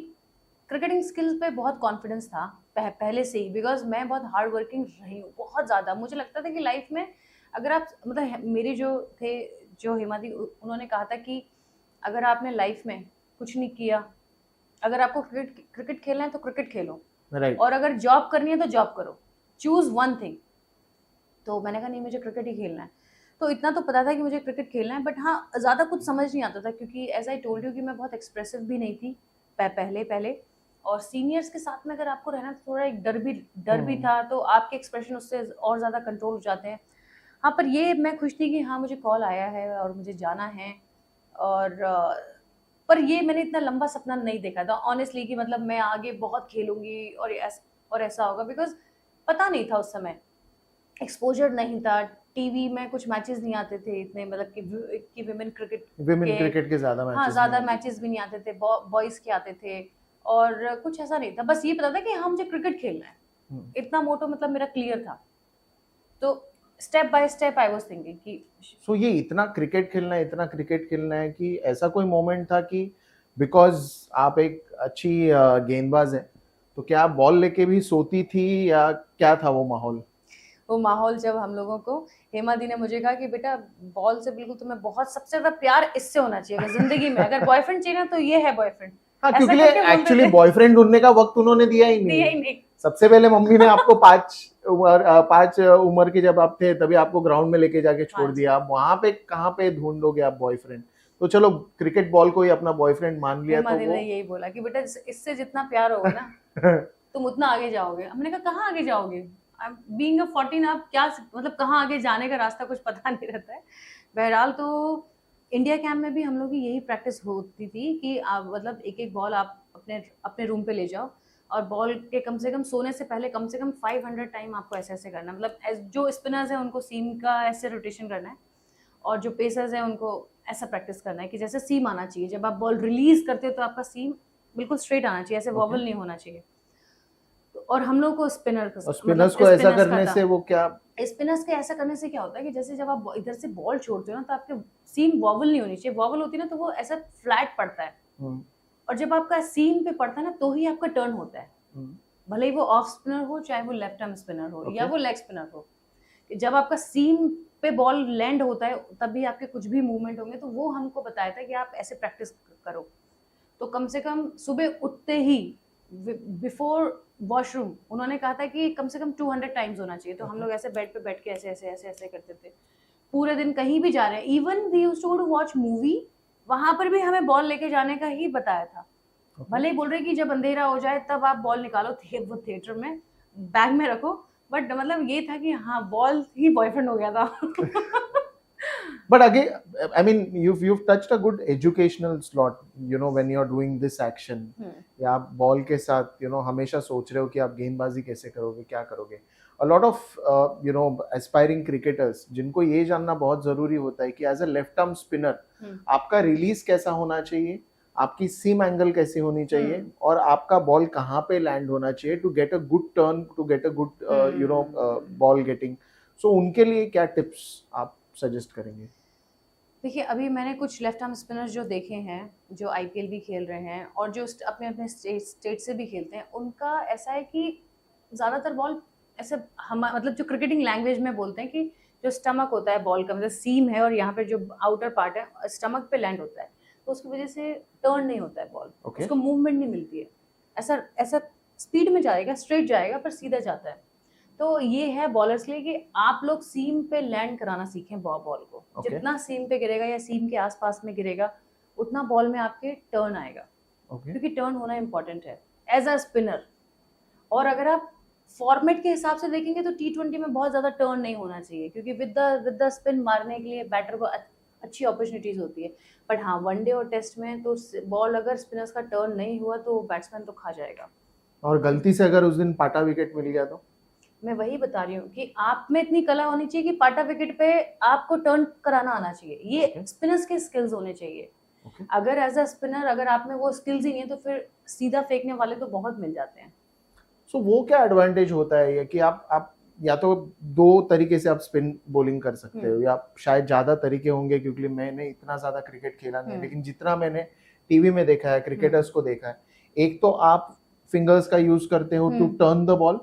क्रिकेटिंग स्किल्स पे बहुत कॉन्फिडेंस था पहले से ही, बिकॉज मैं बहुत हार्ड वर्किंग रही हूँ बहुत ज़्यादा। मुझे लगता था कि लाइफ में अगर आप मतलब मेरे जो हेमा दी उन्होंने कहा था कि अगर आपने लाइफ में कुछ नहीं किया, अगर आपको क्रिकेट खेलना है तो क्रिकेट खेलो, राइट, और अगर जॉब करनी है तो जॉब करो, चूज वन थिंग। तो मैंने कहा नहीं मुझे क्रिकेट ही खेलना है। तो इतना तो पता था कि मुझे क्रिकेट खेलना है, बट हाँ ज़्यादा कुछ समझ नहीं आता था, क्योंकि एज आई टोल्ड यू कि मैं बहुत एक्सप्रेसिव भी नहीं थी पहले, और सीनियर्स के साथ में अगर आपको रहना तो थोड़ा एक डर भी था, तो आपके एक्सप्रेशन उससे और ज़्यादा कंट्रोल हो जाते हैं। हाँ, पर ये मैं खुश थी कि हाँ मुझे कॉल आया है और मुझे जाना है। और पर ये मैंने इतना लंबा सपना नहीं देखा था ऑनेस्टली, कि मतलब मैं आगे बहुत खेलूंगी और ऐसा होगा, बिकॉज पता नहीं था उस समय, एक्सपोजर नहीं था। टीवी में कुछ मैचेस नहीं आते थे इतने, मतलब कि विमेन क्रिकेट के ज्यादा मैचेस, हाँ ज़्यादा मैचेस भी नहीं आते थे, बॉयज़ के आते थे। और कुछ ऐसा नहीं था, बस ये पता था कि हाँ मुझे क्रिकेट खेलना है, इतना मोटो मतलब मेरा क्लियर था। तो step by step I was thinking कि सो ये इतना क्रिकेट खेलना है कि ऐसा कोई मोमेंट था कि बिकॉज आप एक अच्छी गेंदबाज हैं, तो क्या आप बॉल लेके भी सोती थी या क्या था वो माहौल? वो माहौल जब हम लोगों को हेमा दी ने मुझे कहा कि बेटा बॉल से बिल्कुल तुम्हें बहुत सबसे ज्यादा प्यार इससे होना चाहिए अगर जिंदगी में, अगर बॉयफ्रेंड चाहिए ना तो ये है बॉयफ्रेंड। हाँ, ऐसा क्योंकि करके बोलते एक्चुअली थे। बॉयफ्रेंड ढूंढने का वक्त उन्होंने दिया ही दिया ही नहीं। नहीं। सबसे पहले मम्मी ने आपको 5 उम्र के जब आप थे तभी आपको ग्राउंड में लेके जाके छोड़ हाँ जी। दिया। आप वहां पे कहाँ पे ढूंढोगे आप बॉयफ्रेंड? तो चलो क्रिकेट बॉल को ही अपना बॉयफ्रेंड मान लिया हेमा तो दी वो ने यही बोला कि बेटा इससे जितना प्यार होगा ना तुम उतना आगे जाओगे। हमने कहा कहाँ आगे जाओगे, बीइंग अ 14 आप क्या मतलब कहाँ आगे जाने का रास्ता कुछ पता नहीं रहता है। बहरहाल तो इंडिया कैंप में भी हम लोग की यही प्रैक्टिस होती थी कि आप मतलब एक एक बॉल आप अपने अपने रूम पे ले जाओ और बॉल के कम से कम सोने से पहले कम से कम 500 टाइम आपको ऐसे ऐसे करना है। मतलब जो स्पिनर्स हैं उनको सीम का ऐसे रोटेशन करना है और जो पेसर्स हैं उनको ऐसा प्रैक्टिस करना है कि जैसे सीम आना चाहिए। जब आप बॉल रिलीज करते हो तो आपका सीम बिल्कुल स्ट्रेट आना चाहिए, ऐसे वॉबल नहीं होना चाहिए। और हम लोग को स्पिनर और स्पिनर्स को ऐसा करने से वो क्या? स्पिनर्स के ऐसा करने से क्या होता है कि जैसे जब आप इधर से बॉल छोड़ते हो ना तो आपके सीम वॉबल नहीं होनी चाहिए। वॉबल होती है ना तो वो ऐसा फ्लैट पड़ता है और जब आपका सीम पे पड़ता है ना तो ही आपका टर्न होता है, भले ही वो ऑफ स्पिनर हो चाहे वो लेफ्ट आर्म स्पिनर हो या वो लेग स्पिनर हो। जब आपका सीम पे बॉल लैंड होता है तभी आपके कुछ भी मूवमेंट होंगे। तो वो हमको बताया था कि आप ऐसे प्रैक्टिस करो। तो कम से कम सुबह उठते ही बिफोर वॉशरूम उन्होंने कहा था कि कम से कम 200 टाइम्स होना चाहिए। तो हम लोग ऐसे बेड पे बैठ के ऐसे ऐसे ऐसे ऐसे करते थे पूरे दिन। कहीं भी जा रहे हैं, even we used to go to watch movie, वहां पर भी हमें बॉल लेके जाने का ही बताया था। भले ही बोल रहे कि जब अंधेरा हो जाए तब आप बॉल निकालो वो थिएटर में बैग में रखो, बट मतलब ये था कि हाँ बॉल ही बॉयफ्रेंड हो गया था। But again, I mean, you've touched a good educational slot, when you're doing this action. या आप बॉल के साथ हमेशा सोच रहे हो कि आप गेंदबाजी कैसे करोगे, क्या करोगे। A lot of aspiring cricketers जिनको ये जानना बहुत जरूरी होता है कि as a left arm spinner आपका रिलीज कैसा होना चाहिए, आपकी सीम एंगल कैसी होनी चाहिए और आपका बॉल कहाँ पे लैंड होना चाहिए to get a good turn, to get a good ball getting. So उनके लिए क्या टिप्स आप सजेस्ट करेंगे? देखिए अभी मैंने कुछ लेफ्ट आर्म स्पिनर्स जो देखे हैं जो आईपीएल भी खेल रहे हैं और जो अपने अपने स्टेट से भी खेलते हैं, उनका ऐसा है कि ज़्यादातर बॉल ऐसे हम मतलब जो क्रिकेटिंग लैंग्वेज में बोलते हैं कि जो स्टमक होता है बॉल का, मतलब सीम है और यहाँ पे जो आउटर पार्ट है स्टमक पे लैंड होता है, तो उसकी वजह से टर्न नहीं होता है बॉल, उसको मूवमेंट नहीं मिलती है। ऐसा ऐसा स्पीड में जाएगा, स्ट्रेट जाएगा पर सीधा जाता है। तो ये है बॉलर्स के लिए कि आप लोग सीम पे लैंड कराना सीखें बॉल को। जितना सीम पे गिरेगा या सीम के आसपास में गिरेगा उतना बॉल में आपके टर्न आएगा, क्योंकि टर्न होना इंपॉर्टेंट है एज अ स्पिनर। और अगर आप फॉर्मेट के हिसाब से देखेंगे तो T20 में बहुत ज्यादा टर्न नहीं होना चाहिए, क्योंकि विद द स्पिन मारने के लिए बैटर को अच्छी अपॉर्चुनिटीज होती है। बट हाँ वनडे और टेस्ट में तो बॉल अगर स्पिनर्स का टर्न नहीं हुआ तो बैट्समैन तो खा जाएगा। और गलती से अगर उस दिन पाटा विकेट मिल गया तो? मैं वही बता रही हूँ कि आप में इतनी कला होनी चाहिए कि पाटा विकेट पे आपको टर्न कराना आना चाहिए। ये स्पिनर्स के स्किल्स होने चाहिए। अगर एज अ स्पिनर अगर आप में वो स्किल्स ही नहीं है तो फिर सीधा फेंकने वाले तो बहुत मिल जाते हैं। सो वो क्या एडवांटेज होता है ये कि आप या तो 2 तरीके से आप स्पिन बॉलिंग कर सकते हो, या शायद ज्यादा तरीके होंगे, क्योंकि मैंने इतना ज्यादा क्रिकेट खेला नहीं, लेकिन जितना मैंने टीवी में देखा है, क्रिकेटर्स को देखा है, एक तो आप फिंगर्स का यूज करते हो टू टर्न द बॉल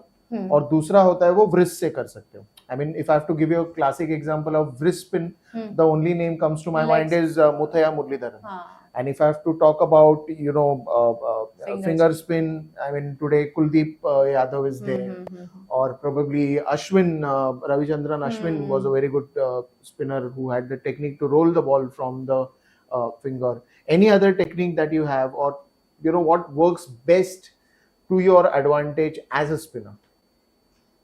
और दूसरा होता है वो wrist से कर सकते हो। I mean, if I have to give you a classic example of wrist spin, the only name comes to my mind is Muthiah Muralidharan. And if I have to talk about finger spin, I mean today Kuldeep Yadav is there, or probably Ashwin Ravichandran Ashwin was a very good spinner who had the technique to roll the ball from the finger. Any other technique that you have, or what works best to your advantage as a spinner?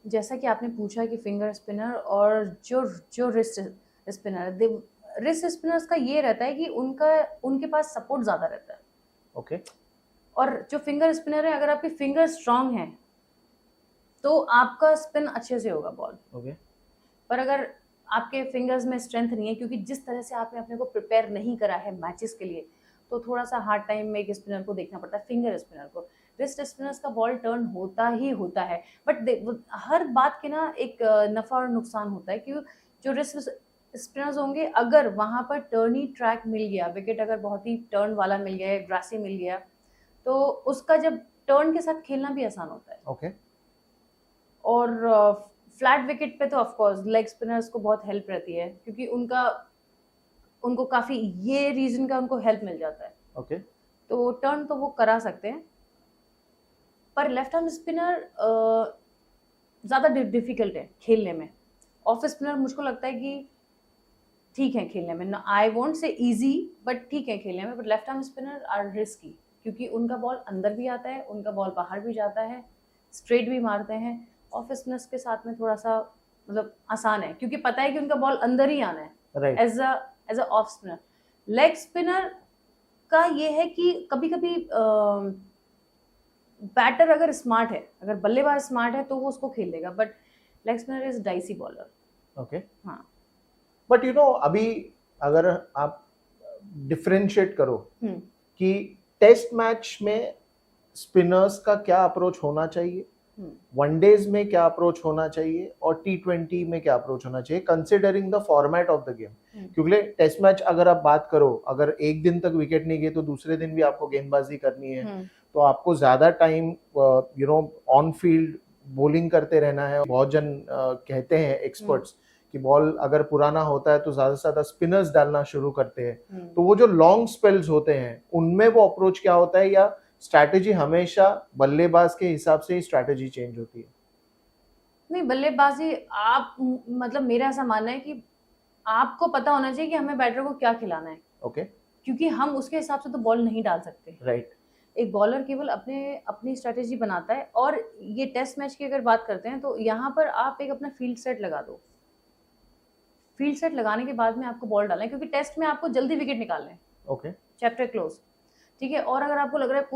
जैसा कि आपने पूछा कि finger spinner और जो wrist spinner, wrist spinners का ये रहता है कि उनके पास सपोर्ट ज्यादा रहता है। ओके। और जो फिंगर स्पिनर है, अगर आपके फिंगर स्ट्रांग हैं तो आपका स्पिन अच्छे से होगा बॉल। ओके। पर अगर आपके फिंगर्स में स्ट्रेंथ नहीं है, क्योंकि जिस तरह से आपने अपने को प्रिपेयर नहीं करा है मैचेस के लिए, तो थोड़ा सा हार्ड टाइम एक स्पिनर को देखना पड़ता है, फिंगर स्पिनर को। रिस्ट स्पिनर्स का बॉल टर्न होता ही होता है, बट हर बात के ना एक नफा और नुकसान होता है कि जो रिस्ट स्पिनर्स होंगे, अगर वहां पर टर्नी ट्रैक मिल गया, विकेट अगर बहुत ही टर्न वाला मिल गया, ग्रासी मिल गया, तो उसका जब टर्न के साथ खेलना भी आसान होता है। ओके। और फ्लैट विकेट पे तो ऑफ कोर्स लेग स्पिनर्स को बहुत हेल्प रहती है, क्योंकि उनको काफी ये रीजन का उनको हेल्प मिल जाता है। ओके। तो टर्न तो वो करा सकते हैं, पर लेफ्ट आर्म स्पिनर ज्यादा डिफिकल्ट है खेलने में। ऑफ स्पिनर मुझको लगता है कि ठीक है खेलने में, I won't say easy, but ठीक है खेलने में। But left arm spinner R risky, क्योंकि उनका बॉल अंदर भी आता है, उनका बॉल बाहर भी जाता है, स्ट्रेट भी मारते हैं। ऑफ स्पिनर्स के साथ में थोड़ा सा मतलब आसान है, क्योंकि पता है कि उनका बॉल अंदर ही आना है, right. As a off spinner. Leg spinner का ये है कि कभी कभी बैटर अगर स्मार्ट है, अगर बल्लेबाज स्मार्ट है, तो वो उसको खेल लेगा, but leg spinner is dicey bowler. Okay. हाँ, बट अभी अगर आप डिफरेंशिएट करो कि टेस्ट मैच में स्पिनर्स का क्या अप्रोच होना चाहिए, वनडेज में क्या अप्रोच होना चाहिए, और T20 में क्या अप्रोच होना चाहिए, considering the format of the game. क्योंकि टेस्ट मैच अगर आप बात करो, अगर एक दिन तक विकेट नहीं गए तो दूसरे दिन भी आपको गेंदबाजी करनी है, तो आपको ज्यादा टाइम ऑन फील्ड बॉलिंग करते रहना है। बहुत जन कहते हैं एक्सपर्ट्स कि बॉल अगर पुराना होता है तो ज्यादा से ज्यादा स्पिनर्स डालना शुरू करते हैं। तो वो जो लॉन्ग स्पेल्स होते हैं उनमें वो अप्रोच क्या होता है, या स्ट्रैटेजी हमेशा बल्लेबाज के हिसाब से ही स्ट्रैटेजी चेंज होती है? नहीं, बल्लेबाजी आप मतलब मेरा ऐसा मानना है कि आपको पता होना चाहिए कि हमें बैटर को क्या खिलाना है। ओके। क्योंकि हम उसके हिसाब से तो बॉल नहीं डाल सकते। राइट। एक बॉलर केवल अपनी स्ट्रैटेजी बनाता है। और ये टेस्ट मैच की अगर बात करते हैं, तो यहाँ पर आप एक अपना फील्ड सेट लगा दो। फील्ड सेट लगाने के बाद में आपको बॉल डालना है, क्योंकि टेस्ट में आपको जल्दी विकेट निकालना है। ओके। चैप्टर क्लोज, ठीक है। और अगर आपको लग रहा है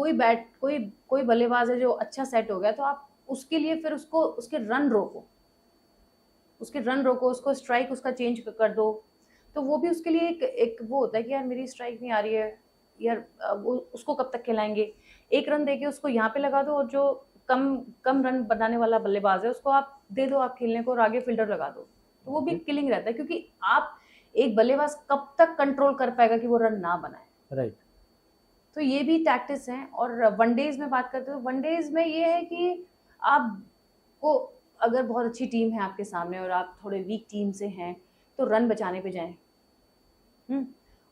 कोई बल्लेबाज है जो अच्छा सेट हो गया, तो आप उसके लिए फिर उसके रन रोको, उसको स्ट्राइक उसका चेंज कर दो। तो वो भी उसके लिए एक वो होता है कि यार मेरी स्ट्राइक नहीं आ रही है यार, उसको कब तक खिलाएंगे। एक रन देके उसको यहाँ पे लगा दो, और जो कम रन बनाने वाला बल्लेबाज है उसको आप दे दो आप खेलने को, और आगे फील्डर लगा दो। तो वो भी किलिंग रहता है, क्योंकि आप एक बल्लेबाज कब तक कंट्रोल कर पाएगा कि वो रन ना बनाए। राइट। तो ये भी टैक्टिक्स हैं। और वनडेज में बात करते हो, वनडेज में ये है कि आपको अगर बहुत अच्छी टीम है आपके सामने और आप थोड़े वीक टीम से हैं, तो रन बचाने पे जाएं।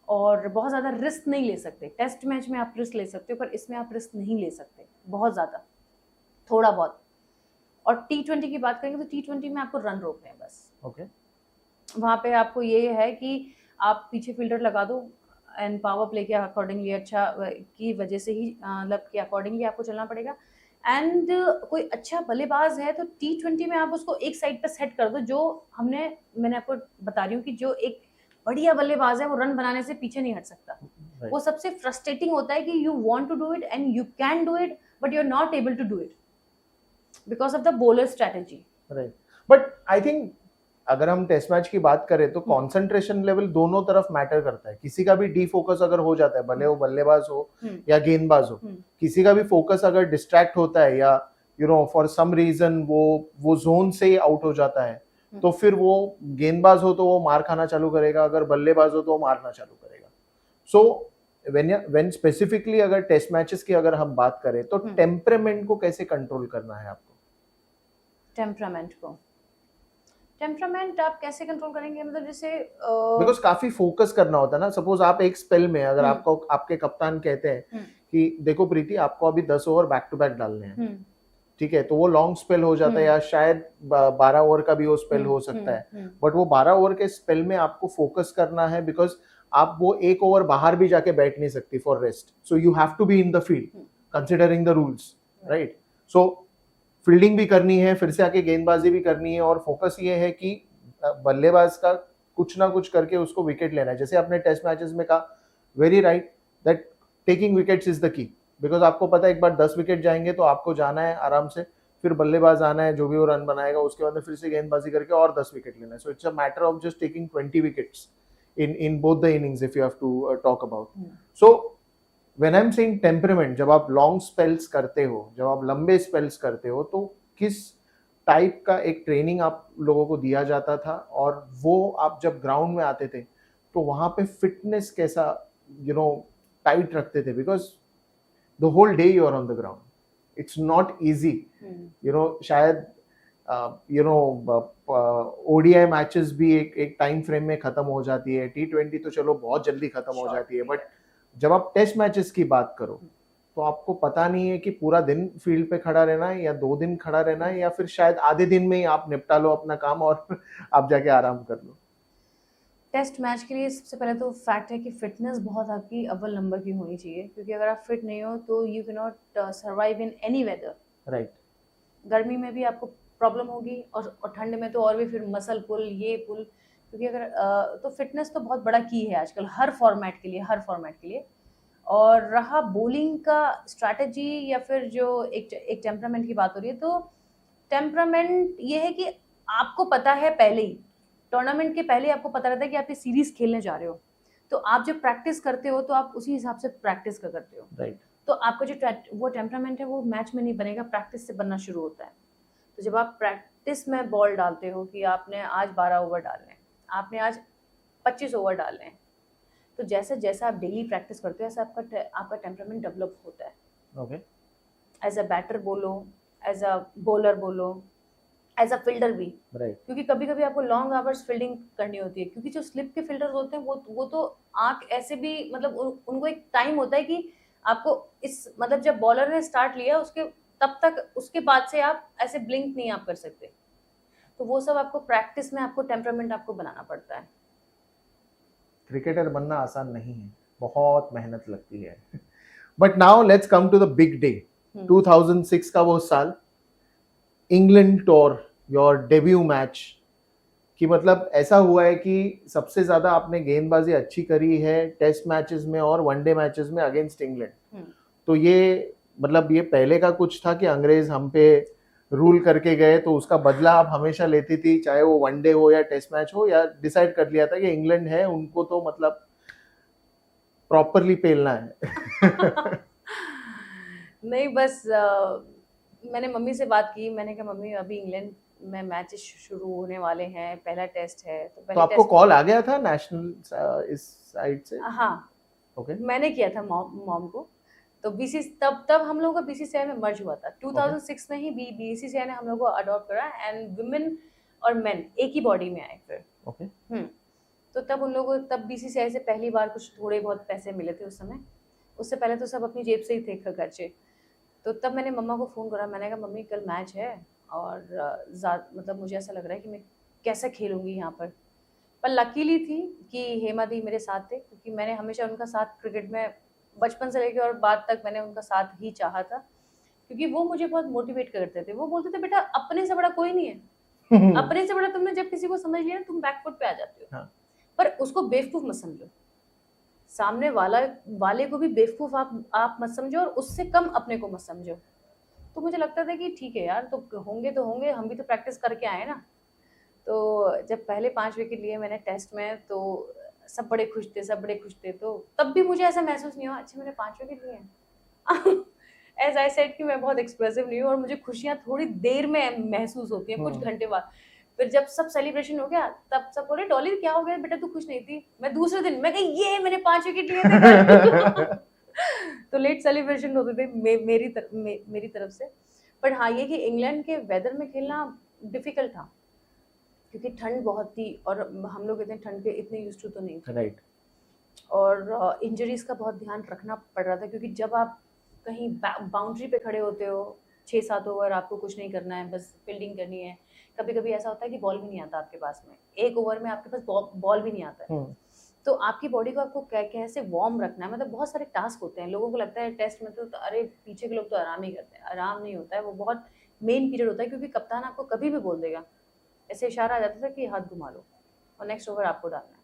और बहुत ज़्यादा रिस्क नहीं ले सकते। टेस्ट मैच में आप रिस्क ले सकते हो, पर इसमें आप रिस्क नहीं ले सकते बहुत ज़्यादा, थोड़ा बहुत। और T20 की बात करेंगे तो T20 में आपको रन रोकने हैं बस। ओके। वहाँ पे आपको ये है कि आप पीछे फील्डर लगा दो, एंड पावर प्ले के अकॉर्डिंगली अच्छा की वजह से ही मतलब के अकॉर्डिंगली आपको चलना पड़ेगा। एंड कोई अच्छा बल्लेबाज है तो T20 में आप उसको एक साइड पर सेट कर दो, जो मैंने आपको बता रही हूँ कि जो एक बढ़िया बल्लेबाज है वो रन बनाने से पीछे नहीं हट सकता। Right. वो सबसे फ्रस्ट्रेटिंग होता है कि you want to do it and you can do it, but you are not able to do it because of the bowler strategy. Right. But I think अगर हम टेस्ट मैच की बात करें तो कंसंट्रेशन लेवल दोनों तरफ matter करता है। किसी का भी डीफोकस अगर हो जाता है, भले वो बल्लेबाज हो या गेंदबाज हो, किसी का भी फोकस अगर डिस्ट्रैक्ट होता है या फॉर सम रीजन वो जोन से ही आउट हो जाता है, तो फिर वो गेंदबाज हो तो वो मार खाना चालू करेगा, अगर बल्लेबाज हो तो वो मारना चालू करेगा। सो व्हेन स्पेसिफिकली अगर टेस्ट मैचेस की अगर हम बात करें तो टेम्परामेंट को कैसे कंट्रोल करना है आपको? टेम्परामेंट आप कैसे कंट्रोल करेंगे, मतलब जैसे बिकॉज काफी फोकस करना होता है ना। सपोज आप एक स्पेल में अगर आपको आपके कप्तान कहते हैं कि देखो प्रीति, आपको अभी 10 ओवर बैक टू बैक डालने हैं, ठीक है, तो वो लॉन्ग स्पेल हो जाता है, या शायद 12 ओवर का भी वो स्पेल हो सकता है। बट वो 12 ओवर के स्पेल में आपको फोकस करना है, बिकॉज आप वो एक ओवर बाहर भी जाके बैठ नहीं सकती for rest. So you have to be in the field considering the rules, right? So fielding भी करनी है, फिर से आके गेंदबाजी भी करनी है, और फोकस ये है कि बल्लेबाज का कुछ ना कुछ करके उसको विकेट लेना है। जैसे आपने टेस्ट मैचेस में कहा, very right, that taking wickets is the key, because आपको पता है एक बार 10 विकेट जाएंगे तो आपको जाना है आराम से, फिर बल्लेबाज आना है, जो भी वो रन बनाएगा उसके बाद फिर से गेंदबाजी करके और 10 विकेट लेना है। So it's a matter of just taking 20 wickets in both the innings if you have to talk about. So when I am saying temperament, जब आप लॉन्ग स्पेल्स करते हो, जब आप लंबे स्पेल्स करते हो, तो किस टाइप का एक ट्रेनिंग आप लोगों को दिया जाता था, और वो आप जब ग्राउंड में आते थे तो वहां पे फिटनेस कैसा टाइट रखते थे? Because the whole day you are on the ground, it's not easy. शायद ओडीआई मैचेस भी एक टाइम फ्रेम में खत्म हो जाती है, T20 तो चलो बहुत जल्दी खत्म हो जाती है, बट जब आप टेस्ट मैचेस की बात करो तो आपको पता नहीं है कि पूरा दिन फील्ड पे खड़ा रहना है या 2 दिन खड़ा रहना है, या फिर शायद आधे दिन में ही आप निपटा लो अपना काम और आप जाके आराम कर लो। टेस्ट मैच के लिए सबसे पहले तो फैक्ट है कि फिटनेस बहुत आपकी अव्वल नंबर की होनी चाहिए, क्योंकि अगर आप फिट नहीं हो तो you can not survive in any weather. Right. गर्मी में भी आपको प्रॉब्लम होगी, और ठंड में तो और भी, फिर मसल पुल ये पुल, क्योंकि अगर तो फिटनेस तो बहुत बड़ा की है आजकल हर फॉर्मेट के लिए। और रहा बॉलिंग का स्ट्रैटेजी या फिर जो एक टेम्परामेंट की बात हो रही है, तो टेम्परामेंट ये है कि आपको पता है पहले ही, टूर्नामेंट के पहले आपको पता रहता है कि आप ये सीरीज खेलने जा रहे हो, तो आप जब प्रैक्टिस करते हो तो आप उसी हिसाब से प्रैक्टिस करते हो। राइट। तो आपका जो वो टेम्परामेंट है वो मैच में नहीं बनेगा, प्रैक्टिस से बनना शुरू होता है। तो जब आप प्रैक्टिस में बॉल डालते हो कि आपने आज 12 ओवर डालने हैं, आपने आज 25 ओवर डालने हैं, तो जैसे जैसा आप डेली प्रैक्टिस करते हो ऐसा आपका टेम्परामेंट डेवलप होता है। ओके। एज अ बैटर बोलो, एज अ बॉलर बोलो, एज अ फील्डर भी। राइट। क्योंकि कभी कभी आपको लॉन्ग आवर्स फील्डिंग करनी होती है, क्योंकि जो स्लिप के फील्डर होते हैं वो तो आंख ऐसे भी, मतलब उनको एक टाइम होता है कि आपको इस, मतलब जब बॉलर ने स्टार्ट लिया उसके तब तक, उसके बाद से आप ऐसे ब्लिंक नहीं आप कर सकते। तो वो सब आपको प्रैक्टिस में आपको टेम्परामेंट आपको बनाना पड़ता है। क्रिकेटर बनना आसान नहीं है, बहुत मेहनत लगती है। But now let's come to the big day. 2006 का वो साल, England tour, your debut match, कि मतलब ऐसा हुआ है कि सबसे ज्यादा आपने गेंदबाजी अच्छी करी है टेस्ट मैचेस में और वनडे मैचेस में अगेंस्ट इंग्लैंड। तो ये मतलब ये पहले का कुछ था कि अंग्रेज हम पे रूल करके गए तो उसका बदला आप हमेशा लेती थी, चाहे वो वनडे हो या टेस्ट मैच हो, या डिसाइड कर लिया था कि इंग्लैंड है, उनको तो मतलब प्रॉपरली पेलना है? नहीं, बस मैंने मम्मी से बात की, मैंने कहा मम्मी अभी इंग्लैंड में मैचेस शुरू होने वाले हैं, पहला टेस्ट है, तो आपको कॉल आ गया था नेशनल इस साइड से? हाँ। ओके। मैंने किया था मॉम को, तो तब हम लोगों का बीसीसीआई में मर्ज हुआ था 2006 में ही। बीसीसीआई ने हम लोगों को अडॉप्ट करा, एंड वुमेन और मेन एक ही बॉडी में आए फिर। ओके। तो तब उन लोगों को, तब बीसीसीआई से पहली बार कुछ थोड़े बहुत पैसे मिले थे उस समय। उससे पहले तो सब अपनी जेब से ही थे खर्चे। तो तब मैंने मम्मा को फ़ोन करा, मैंने कहा मम्मी कल मैच है और मतलब मुझे ऐसा लग रहा है कि मैं कैसे खेलूँगी यहाँ पर लकीली थी कि हेमा दी मेरे साथ थे, क्योंकि मैंने हमेशा उनका साथ क्रिकेट में बचपन से लेकर और बाद तक मैंने उनका साथ ही चाहा था, क्योंकि वो मुझे बहुत मोटिवेट करते थे। वो बोलते थे बेटा अपने से बड़ा कोई नहीं है, अपने से बड़ा तुमने जब किसी को समझ लिया तुम बैकफुट पे आ जाते हो। हाँ। पर उसको बेवकूफ मत समझो, सामने वाले को भी बेवकूफ आप मत समझो, और उससे कम अपने को मत समझो। तो मुझे लगता था कि ठीक है यार, तो होंगे, हम भी तो प्रैक्टिस करके आए ना। तो जब पहले 5 विकेट लिए मैंने टेस्ट में, तो सब बड़े खुश थे। तो तब भी मुझे ऐसा महसूस नहीं हुआ अच्छा मैंने 5 विकेट लिए हैं। एज आई सेड कि मैं बहुत एक्सप्रेसिव नहीं हूँ, और मुझे खुशियाँ थोड़ी देर में महसूस होती हैं, कुछ घंटे बाद। फिर जब सब सेलिब्रेशन हो गया तब सब बोले डॉली क्या हो गया बेटा, तू खुश नहीं थी? मैं दूसरे दिन मैं कही ये मैंने 5 विकेट लिए थे। तो लेट सेलिब्रेशन होते थे मेरी तरफ से। पर हाँ, ये कि इंग्लैंड के वेदर में खेलना डिफिकल्ट था, क्योंकि ठंड बहुत थी और हम लोग इतने ठंड के इतने यूज्ड टू तो नहीं थे। राइट। और इंजरीज का बहुत ध्यान रखना पड़ रहा था, क्योंकि जब आप कहीं बाउंड्री पे खड़े होते हो 6-7 ओवर, आपको कुछ नहीं करना है, बस फील्डिंग करनी है। कभी कभी ऐसा होता है कि बॉल भी नहीं आता आपके पास में, 1 ओवर में आपके पास बॉल भी नहीं आता है। तो आपकी बॉडी को आपको कैसे वार्म रखना है, मतलब बहुत सारे टास्क होते हैं। लोगों को लगता है टेस्ट में तो अरे पीछे के लोग तो आराम ही करते हैं, आराम नहीं होता है, वो बहुत मेन पीरियड होता है, क्योंकि कप्तान आपको कभी भी बोल देगा, ऐसे इशारा आ जाता था कि हाथ घुमा लो और नेक्स्ट ओवर आपको डालना है।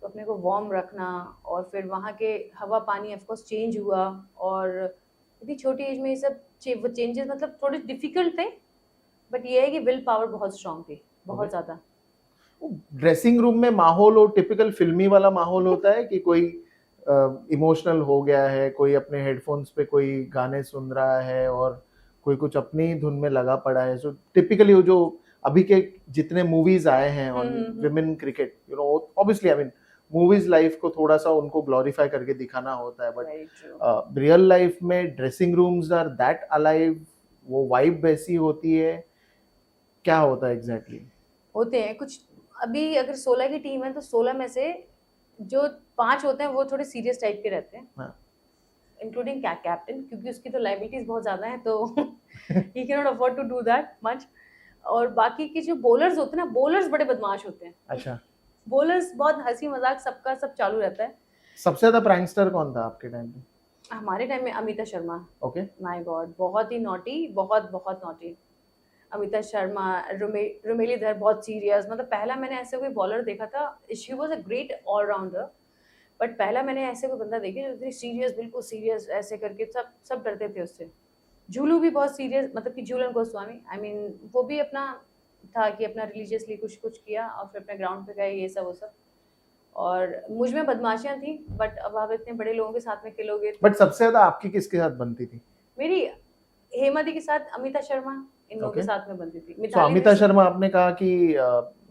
तो अपने को वार्म रखना, और फिर वहाँ के हवा पानी ऑफकोर्स चेंज हुआ, और इतनी छोटी एज में ये सब चेंजेस मतलब थोड़े डिफिकल्ट थे, बट ये है कि विल पावर बहुत स्ट्रांग थी, बहुत ज़्यादा। ड्रेसिंग रूम में माहौल और टिपिकल फिल्मी वाला माहौल होता है कि कोई इमोशनल हो गया है, कोई अपने हेडफोन्स पे कोई गाने सुन रहा है और कोई कुछ अपनी धुन में लगा पड़ा है. सो टिपिकली वो जो अभी के जितने मूवीज आए हैं on women cricket, you know, obviously I mean movies life को थोड़ा सा उनको ग्लोरीफाई करके दिखाना होता है, बट रियल लाइफ में dressing rooms are that alive, वो वाइब वैसी होती है, क्या होता है एग्जैक्टली? होते हैं कुछ. अभी अगर 16 की टीम है तो 16 में से जो 5 होते हैं वो थोड़े सीरियस टाइप के रहते हैं, इंक्लूडिंग कैप्टन, क्योंकि उसकी तो लाइबिलिटीज बहुत ज्यादा है, तो he can not afford to do that much. और बाकी के जो बॉलर्स होते हैं ना, बॉलर्स बड़े बदमाश होते हैं. अच्छा. बॉलर्स बहुत हंसी मजाक सबका सब चालू रहता है. सबसे ज्यादा प्रैंकस्टर कौन था आपके टाइम पे? हमारे टाइम में Amita Sharma. Okay. My God, बहुत ही नॉटी, बहुत बहुत नॉटी. अमिता शर्मा, रुमेली धर बहुत सीरियस. मतलब पहला मैंने ऐसे कोई बॉलर देखा था, she was a great allrounder, but पहला मैंने ऐसे कोई बंदा देखा जो इतनी सीरियस, बिल्कुल सीरियस ऐसे करके सब डरते थे उससे. झूलू भी बहुत सीरियस, मतलब कि झूलन गोस्वामी, आई मीन वो भी अपना था कि अपना रिलीजियसली कुछ किया और फिर अपने ग्राउंड पे गए, ये सब वो सब. और मुझ में बदमाशियां थी, बट अब आप इतने बड़े लोगों के साथ में खेलोगे. बट सबसे ज्यादा आपकी किसके साथ बनती थी? मेरी हेमा दी के साथ, अमिता शर्मा, इन लोगों के साथ में बनती थी. तो अमिता शर्मा आपने कहा कि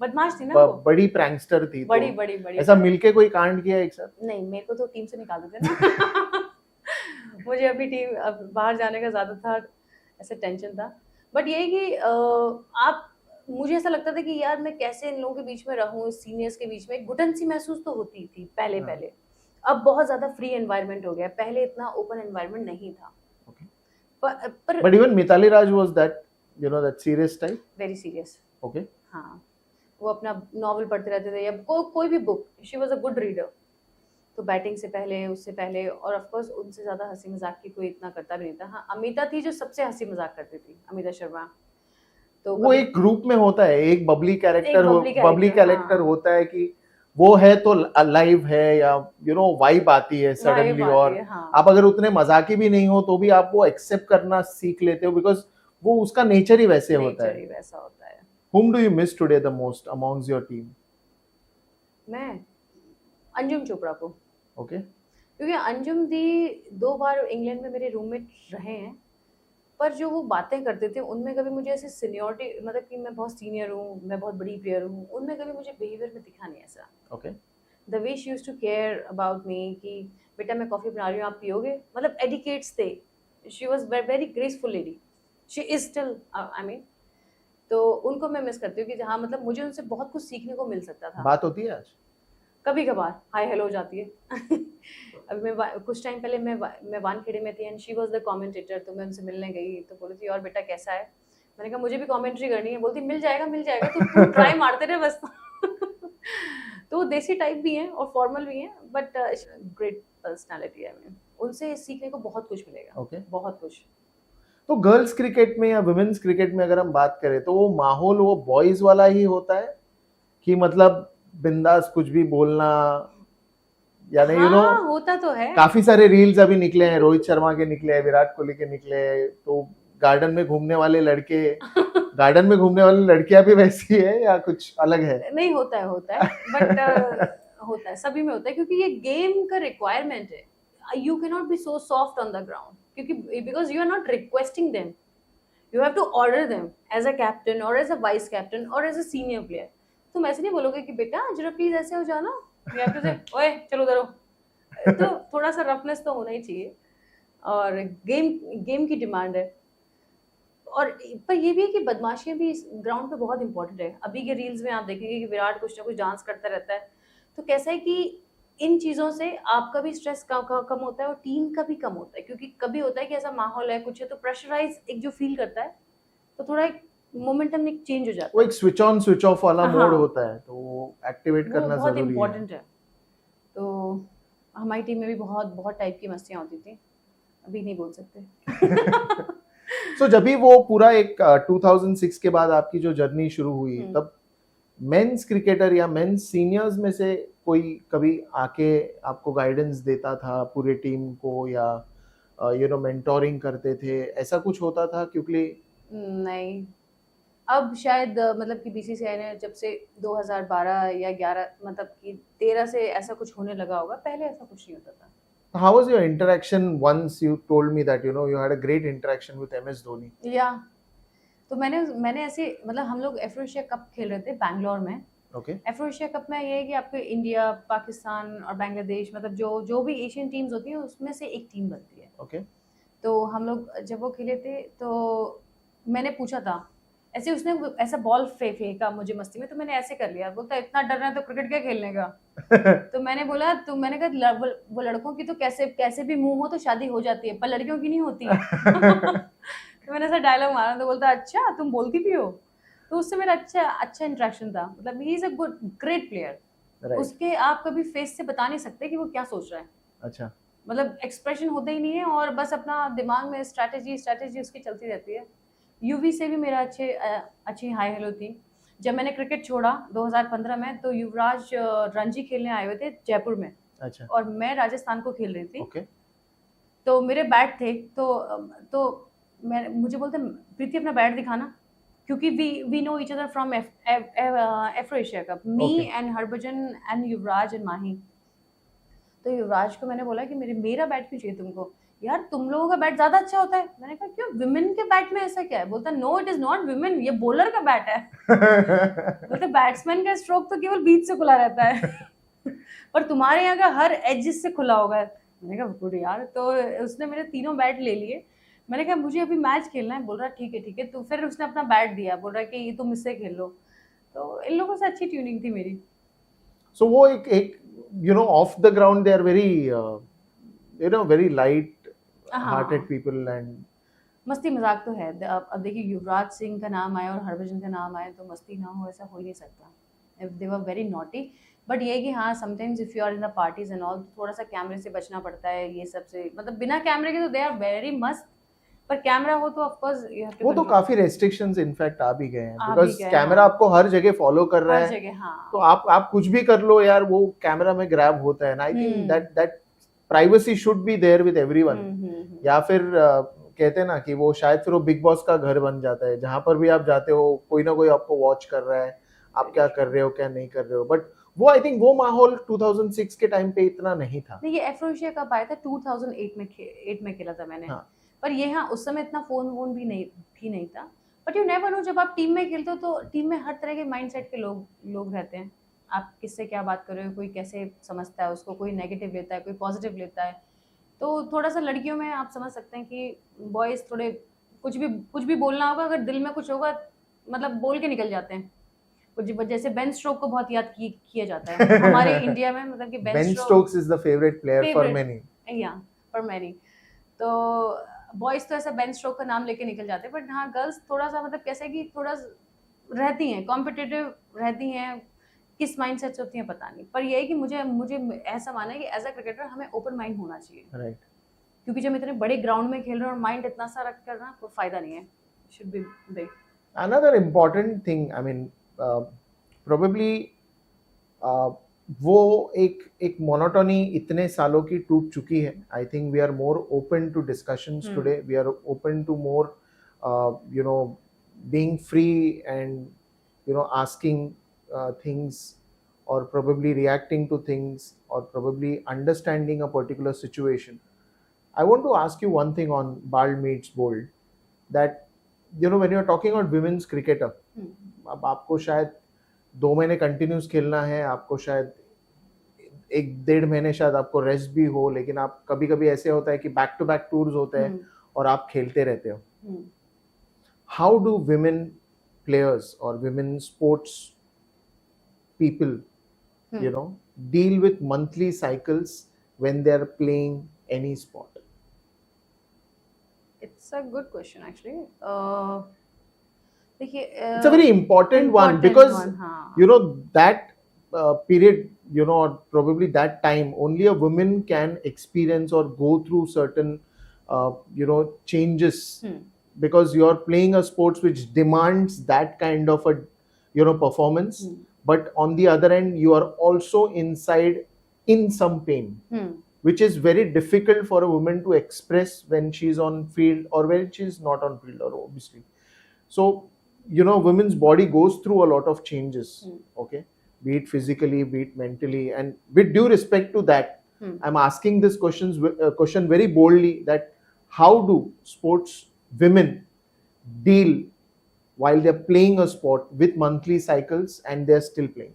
बदमाश थी ना, बड़ी प्रैंकस्टर थी, बड़ी बड़ी बड़ी. ऐसा मिलके कोई कांड किया एक साथ? नहीं, मेरे को तो टीम से निकाल देते ना. मुझे अभी टीम अब बाहर जाने का ज्यादा था, ऐसे टेंशन था. बट ये कि आप, मुझे ऐसा लगता था कि यार मैं कैसे इन लोगों के बीच में रहूं, सीनियर्स के बीच में. एक घुटन सी महसूस तो होती थी पहले. अब बहुत ज्यादा फ्री एनवायरनमेंट हो गया, पहले इतना ओपन एनवायरनमेंट नहीं था. But even Mithali Raj was that, you know, that serious type? Very serious. Okay. हाँ, वो अपना नॉवल पढ़ते रहते थे या कोई भी book. She was a good reader. तो बैटिंग से पहले, उससे पहले, और ऑफ कोर्स उनसे ज्यादा हंसी मजाक की कोई इतना करता भी नहीं था. हाँ, अमिता थी जो सबसे हंसी मजाक करती थी, अमिता शर्मा. तो वो एक ग्रुप में होता है, एक बबली कैरेक्टर हाँ. होता है कि वो है तो लाइव है, या यू नो वाइब आती है सडनली. और हाँ. आप अगर उतने मजाकी भी नहीं हो तो भी आप वो एक्सेप्ट करना सीख लेते हो, बिकॉज वो उसका नेचर ही वैसे होता है. वैसा होता है. Whom do you miss today the most amongst your team? मैं अंजुम चोपड़ा को. ओके. क्योंकि अंजुम दी 2 बार इंग्लैंड में मेरे रूममेट रहे हैं, पर जो वो बातें करते थे उनमें कभी मुझे ऐसे सीनियरिटी, मतलब कि मैं बहुत सीनियर हूँ, मैं बहुत बड़ी प्लेयर हूँ, उनमें कभी मुझे बिहेवियर में दिखा नहीं ऐसा. Okay. The way she used to care about me कि बेटा मैं कॉफी बना रही हूँ, आप पियोगे, मतलब एडिकेट्स थे. She was very graceful lady. She is still, I mean. तो उनको मैं मिस करती हूँ कि जहाँ मतलब मुझे उनसे बहुत कुछ सीखने को मिल सकता था. बात होती है आज? कभी कभार हाय हेलो हो जाती है. अभी मैं कुछ टाइम पहले मैं वानखेड़े में थी and she was the commentator. तो मैं उनसे मिलने गई तो बोली थी और बेटा कैसा है. मैंने कहा मुझे भी कमेंट्री करनी है. बोलती मिल जाएगा तू ट्राई मारते रहे बस. तो वो देसी टाइप भी हैं और फॉर्मल भी हैं, but great personality. I mean उनसे सीखने को बहुत कुछ मिलेगा. ओके. बहुत कुछ. तो गर्ल्स क्रिकेट में या वुमेन्स क्रिकेट में अगर हम बात करें तो वो माहौल वो बॉयज वाला ही होता है कि मतलब बिंदास कुछ भी बोलना, यानी यू नो होता तो है. काफी सारे रील्स अभी निकले हैं, रोहित शर्मा के निकले हैं, विराट कोहली के निकले हैं. तो गार्डन में घूमने वाले लड़के गार्डन में घूमने वाली लड़कियां भी वैसी है या कुछ अलग है? नहीं, होता है बट होता है, सभी में होता है, क्योंकि ये गेम का रिक्वायरमेंट है. You can not be so soft on the ground, क्योंकि because you are not requesting them, you have to order them as a captain और एज अ वाइस कैप्टन और एज अ सीनियर प्लेयर. तुम ऐसे नहीं बोलोगे कि बेटा जरा प्लीज ऐसे हो जाना, यू हैव टू से ओए चलो उधर हो. तो थोड़ा सा रफनेस तो होना ही चाहिए, और गेम की डिमांड है. और पर ये भी है कि बदमाशियां भी ग्राउंड पे बहुत इंपॉर्टेंट है. अभी के रील्स में आप देखेंगे कि विराट कुछ ना कुछ डांस करता रहता है. तो कैसा है कि इन चीज़ों से आपका भी स्ट्रेस कम होता है और टीम का भी कम होता है, क्योंकि कभी होता है कि ऐसा माहौल है कुछ है तो प्रेशराइज एक जो फील करता है तो थोड़ा एक मोमेंटम एक चेंज हो जाता है. वो एक स्विच ऑन स्विच ऑफ वाला मोड होता है, तो वो एक्टिवेट करना बहुत जरूरी इम्पोर्टेंट है. तो हमारी टीम में भी बहुत टाइप की मस्तियाँ होती थी, अभी नहीं बोल सकते. So, जब भी वो पूरा एक 2006 के बाद आपकी जो जर्नी शुरू हुई, तब मेंस क्रिकेटर या मेंस सीनियर्स में से कोई कभी आके आपको गाइडेंस देता था पूरे टीम को, या यू नो मेंटोरिंग करते थे, ऐसा कुछ होता था? क्योंकि नहीं, अब शायद मतलब कि बीसीसीआई ने जब से 2012 या 11 मतलब कि 13 से ऐसा कुछ होने लगा होगा, पहले ऐसा कुछ नहीं होता था। How was your interaction once you told me that you had a great interaction with MS Dhoni? या तो मैंने ऐसे मतलब हम लोग एफ्रो एशिया कप खेल रहे थे बैंगलोर में। Okay. एफ्रो एशिया कप में ये है कि आपके इंडिया, पाकिस्तान और बांग्लादेश मतलब जो भी एशियन टीम्स होती हैं उसमें से एक टीम बनती है। Okay. तो हम लोग जब वो खेले थे तो मैंने पूछा था, ऐसे उसने ऐसा बॉल फेंका मुझे मस्ती में, तो मैंने ऐसे कर लिया। बोलता इतना डरना है तो क्रिकेट क्या खेलने का। तो मैंने बोला, तो मैंने कहा वो लड़कों की तो कैसे भी मुंह हो तो शादी हो जाती है, पर लड़कियों की नहीं होती है। तो मैंने ऐसा डायलॉग मारा, तो बोलता अच्छा तुम बोलती भी हो। तो उससे मेरा अच्छा इंटरेक्शन था। मतलब he is a good great player. Right. उसके आप कभी फेस से बता नहीं सकते कि वो क्या सोच रहा है। अच्छा. मतलब एक्सप्रेशन होता ही नहीं है और बस अपना दिमाग में स्ट्रैटेजी उसकी चलती रहती है। यूवी से भी मेरा अच्छी हाई हेलो थी। जब मैंने क्रिकेट छोड़ा 2015 में, तो युवराज रणजी खेलने आए हुए थे जयपुर में। अच्छा. और मैं राजस्थान को खेल रही थी। Okay. तो मेरे बैट थे, तो मुझे बोलते प्रीति अपना बैट दिखाना, क्योंकि we know each other from Afro Asia cup, me Okay. And Harbhajan and Yuvraj and Mahi. तो युवराज को मैंने बोला कि मेरा बैट क्यों चाहिए तुमको? यार तुम लोगों का बैट ज्यादा अच्छा होता है। मैंने कहा क्यों, विमेन के बैट में ऐसा क्या है? बोलता no it is not women, ये बॉलर का बैट है। बोलते बैट्समैन का स्ट्रोक तो केवल बीच से खुला रहता है। पर तुम्हारे यहाँ का हर एज से खुला होगा। मैंने कहा गुड यार। तो उसने मेरे तीनों बैट ले लिए। मैंने कहा मुझे अभी मैच खेलना है। बोल रहा ठीक है। तो फिर उसने अपना बैट दिया, बोल रहा कि ये तुम इससे खेल लो। तो इन लोगों से अच्छी ट्यूनिंग थी मेरी। So वो एक off the ground they are very very light hearted people and मस्ती मजाक तो है। अब देखिए युवराज सिंह का नाम आया और हरभजन का नाम आया तो मस्ती ना हो ऐसा हो ही नहीं सकता। They were very naughty. But ये कि हाँ sometimes if you are in the parties and all, थोड़ा सा कैमरे से बचना पड़ता है ये सब से। मतलब बिना कैमरे के तो दे आर वेरी मस्त, पर कैमरा हो तो of course you have to. वो तो काफी रेस्ट्रिक्शंस इनफैक्ट आ भी गए हैं आ भी बिकॉज गए, कैमरा हाँ। आपको हर जगह फॉलो कर रहा हर है। जगह, हाँ। तो आप कुछ भी कर लो यार, वो कैमरा में ग्रैब होता है ना। I think that privacy should be there with everyone. या फिर कहते हैं ना कि वो शायद फिर वो बिग बॉस का घर बन जाता है, जहां पर भी आप जाते हो कोई ना कोई आपको वॉच कर रहा है, आप क्या कर रहे हो क्या नहीं कर रहे हो। बट वो आई थिंक वो माहौल 2006 के टाइम पे इतना नहीं था। नहीं, ये एफ्रो एशिया कप आया था 2008 में 8 में खेला था मैंने। हाँ। पर ये हाँ उस समय इतना फोन वोन भी नहीं था। बट यू नेवर नो, जब आप टीम में खेलते हो तो टीम में हर तरह के माइंडसेट के लोग रहते हैं। आप किससे क्या बात कर रहे हो, कोई कैसे समझता है उसको, कोई नेगेटिव लेता है, कोई पॉजिटिव लेता है। तो थोड़ा सा लड़कियों में आप समझ सकते हैं कि बॉयज थोड़े कुछ भी बोलना होगा, अगर दिल में कुछ होगा मतलब बोल के निकल जाते हैं। जैसे बेन स्ट्रोक को बहुत याद किया जाता है हमारे इंडिया में। मतलब कि Ben Stokes is the favourite player for many. या फॉर मेनी। तो बॉयज तो ऐसा बेन स्ट्रोक का नाम लेके निकल जाते हैं। बट हाँ गर्ल्स थोड़ा सा मतलब कैसे कि थोड़ा रहती हैं, कॉम्पिटिटिव रहती हैं, किस माइंडसेट से होती हैं पता नहीं। पर ये है कि मुझे ऐसा माना है कि एज अ क्रिकेटर हमें ओपन माइंड होना चाहिए। राइट। क्योंकि जब इतने बड़े ग्राउंड में खेल रहे हैं और माइंड इतना सा रख कर ना, कोई फायदा नहीं है। Should be big. Another important thing, I mean, probably वो एक मोनोटोनी इतने सालों की टूट चुकी है। I think we are more open to discussions today, we are open to more being free and asking things or probably reacting to things or probably understanding a particular situation. I want to ask you one thing on Ball Meets Bold, that when you're talking about women's cricketer, अब आपको शायद 2 महीने continuous खेलना है, आपको शायद 1-1.5 महीने शायद आपको रेस्ट भी हो, लेकिन आप कभी ऐसे होता है कि बैक टू बैक टूर्स होते हैं और आप खेलते रहते हो। हाउ डू विमेन प्लेयर्स और women sports people deal with monthly cycles when they are playing any sport? It's a good question actually. देखिए it's a very important one because that period, or probably that time only a woman can experience or go through certain changes, because you are playing a sports which demands that kind of a performance. But on the other end you are also inside in some pain, which is very difficult for a woman to express when she's on field or when she's not on field, or obviously. So you know, women's body goes through a lot of changes. Hmm. Okay, be it physically, be it mentally, and with due respect to that, I'm asking this question very boldly, that how do sports women deal while they're playing a sport with monthly cycles and they're still playing?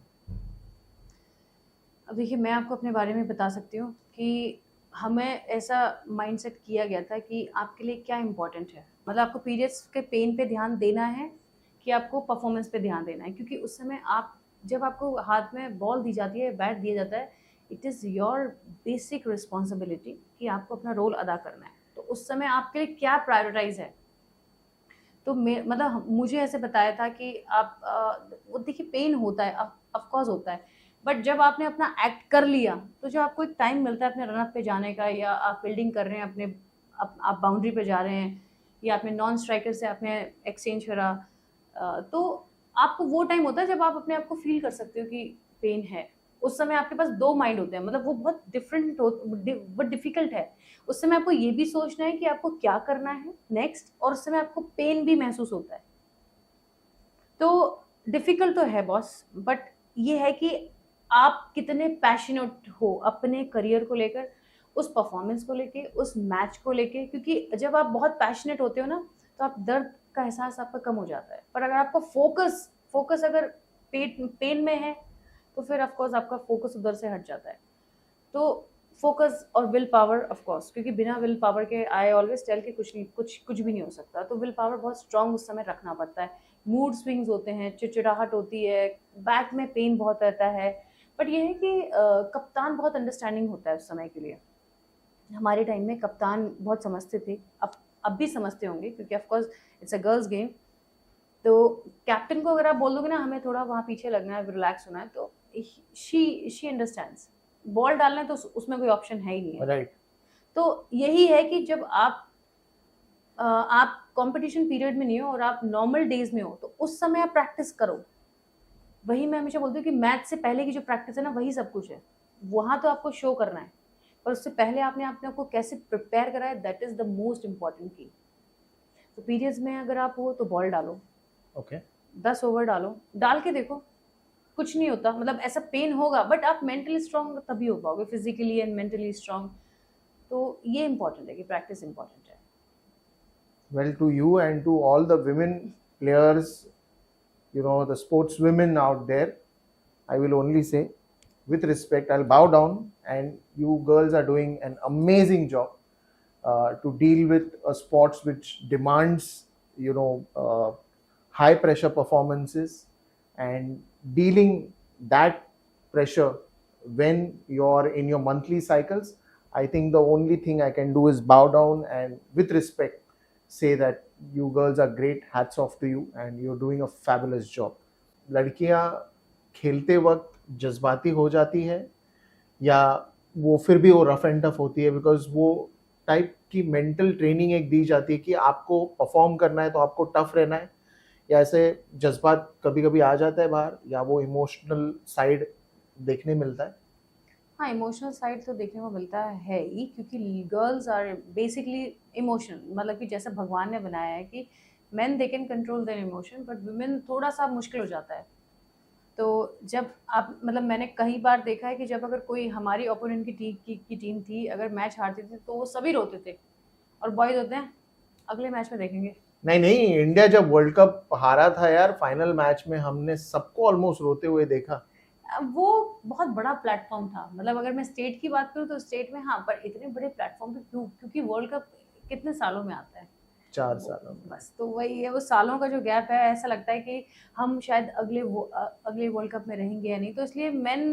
अब देखिए, मैं आपको अपने बारे में बता सकती हूँ कि हमें ऐसा माइंडसेट किया गया था कि आपके लिए क्या इम्पोर्टेंट है, मतलब आपको पीरियड्स के पेन पे ध्यान देना है कि आपको परफॉर्मेंस पे ध्यान देना है, क्योंकि उस समय आप जब आपको हाथ में बॉल दी जाती है, बैट दिया जाता है, it is your basic responsibility कि आपको अपना रोल अदा करना है। तो उस समय आपके लिए क्या प्रायोरिटाइज है, तो मतलब मुझे ऐसे बताया था कि आप वो देखिए पेन होता है, ऑफकोर्स होता है, बट जब आपने अपना एक्ट कर लिया तो जब आपको एक टाइम मिलता है अपने रन अप पे जाने का, या आप फील्डिंग कर रहे हैं अपने, आप बाउंड्री पे जा रहे हैं, या आपने नॉन स्ट्राइकर से आपने एक्सचेंज करा, तो आपको वो टाइम होता है जब आप अपने आप को फील कर सकते हो कि पेन है। उस समय आपके पास दो माइंड होते हैं, मतलब वो बहुत डिफरेंट बहुत डिफिकल्ट है। उस समय आपको ये भी सोचना है कि आपको क्या करना है नेक्स्ट, और उस समय आपको पेन भी महसूस होता है। तो डिफिकल्ट तो है बॉस, बट ये है कि आप कितने पैशनेट हो अपने करियर को लेकर, उस परफॉर्मेंस को लेके, उस मैच को लेके, क्योंकि जब आप बहुत पैशनेट होते हो ना, तो आप दर्द का एहसास आपका कम हो जाता है। पर अगर आपका फोकस अगर पेन में है, तो फिर ऑफकोर्स आपका फोकस उधर से हट जाता है। तो फोकस और विल पावर ऑफकोर्स, क्योंकि बिना विल पावर के आई ऑलवेज टेल कि कुछ भी नहीं हो सकता। तो विल पावर बहुत स्ट्रांग उस समय रखना पड़ता है। मूड स्विंग्स होते हैं, चिड़चिड़ाहट होती है, बैक में पेन बहुत रहता है, बट ये है कि कप्तान बहुत अंडरस्टैंडिंग होता है उस समय के लिए। हमारे टाइम में कप्तान बहुत समझते थे, अब भी समझते होंगे, क्योंकि of course it's a girls game. तो कैप्टन को अगर आप बोल दोगे ना हमें थोड़ा वहाँ पीछे लगना है, रिलैक्स होना है, तो शी अंडरस्टैंड्स। बॉल डालना है तो उसमें कोई ऑप्शन है ही नहीं है, राइट। तो यही है कि जब आप कंपटीशन पीरियड में नहीं हो और आप नॉर्मल डेज में हो, तो उस समय आप प्रैक्टिस करो। वही मैं हमेशा बोलती हूँ कि मैच से पहले की जो प्रैक्टिस है ना, वही सब कुछ है। वहाँ तो आपको शो करना है, पर उससे पहले आपने अपने आप को कैसे प्रिपेयर करा है, that is the most important की। तो पीरियड्स में अगर आप हो तो बॉल डालो, ओके 10 ओवर डालो, डाल के देखो, कुछ नहीं होता, मतलब ऐसा पेन होगा, बट आप मेंटली स्ट्रांग तभी हो पाओगे, फिजिकली एंड मेंटली स्ट्रांग। तो ये इम्पोर्टेंट है कि प्रैक्टिस इम्पोर्टेंट है। Well, to you and to all the women players, you know, the sports women out there, I will only say, with respect, I'll bow down, and you girls are doing an amazing job to deal with a sports which demands, you know, high pressure performances, and dealing that pressure when you're in your monthly cycles. I think the only thing I can do is bow down and with respect say that you girls are great, hats off to you, and you're doing a fabulous job. लड़कियां खेलते वक्त जज्बाती हो जाती है, या वो फिर भी वो रफ एंड टफ होती है, बिकॉज वो टाइप की मेंटल ट्रेनिंग एक दी जाती है कि आपको परफॉर्म करना है तो आपको टफ रहना है, या ऐसे जज्बात कभी कभी आ जाता है बाहर, या वो इमोशनल साइड देखने मिलता है? हाँ, इमोशनल साइड तो देखने को मिलता है ही, क्योंकि गर्ल्स आर बेसिकली इमोशनल, मतलब कि जैसा भगवान ने बनाया है कि main they can control their emotion, but women थोड़ा सा मुश्किल हो जाता है। तो जब आप, मतलब मैंने कई बार देखा है कि जब अगर कोई हमारी ओपोनेंट की टीम थी, अगर मैच हारती थी तो वो सभी रोते थे, और बॉयज होते हैं अगले मैच में देखेंगे। नहीं, इंडिया जब वर्ल्ड कप हारा था यार, फाइनल मैच में हमने सबको ऑलमोस्ट रोते हुए देखा। वो बहुत बड़ा प्लेटफॉर्म था, मतलब अगर मैं स्टेट की बात करूँ तो स्टेट में हाँ, पर इतने बड़े प्लेटफॉर्म पे क्यों? क्योंकि वर्ल्ड कप कितने सालों में आता है? 4 सालों में। बस तो वही है, वो सालों का जो गैप है, ऐसा लगता है कि हम शायद अगले वर्ल्ड कप में रहेंगे या नहीं, तो इसलिए मैन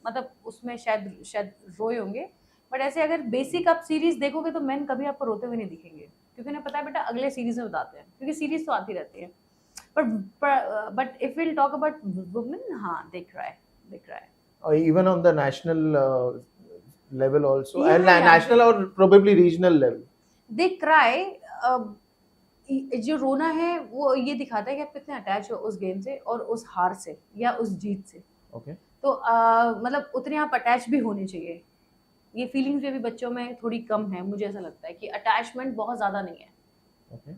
मतलब उसमें शायद रोए होंगे। बट ऐसे अगर बेसिक आप सीरीज देखोगे तो मैन कभी आपको रोते हुए नहीं दिखेंगे, क्योंकि उन्हें पता है बेटा अगले सीरीज में बताते हैं, क्योंकि सीरीज तो आती रहती है। But if will talk about women, हाँ दिख रहा है। Or even on the national level also, Yeah, and yeah. national or probably regional level. They cry, जो रोना है वो ये दिखाता है कि आप कितने अटैच हो उस गेम से और उस हार से या उस जीत से। Okay. तो मतलब उतने आप अटैच भी होने चाहिए। ये फीलिंग्स भी अभी बच्चों में थोड़ी कम है, मुझे ऐसा लगता है कि अटैचमेंट बहुत ज़्यादा नहीं है। Okay.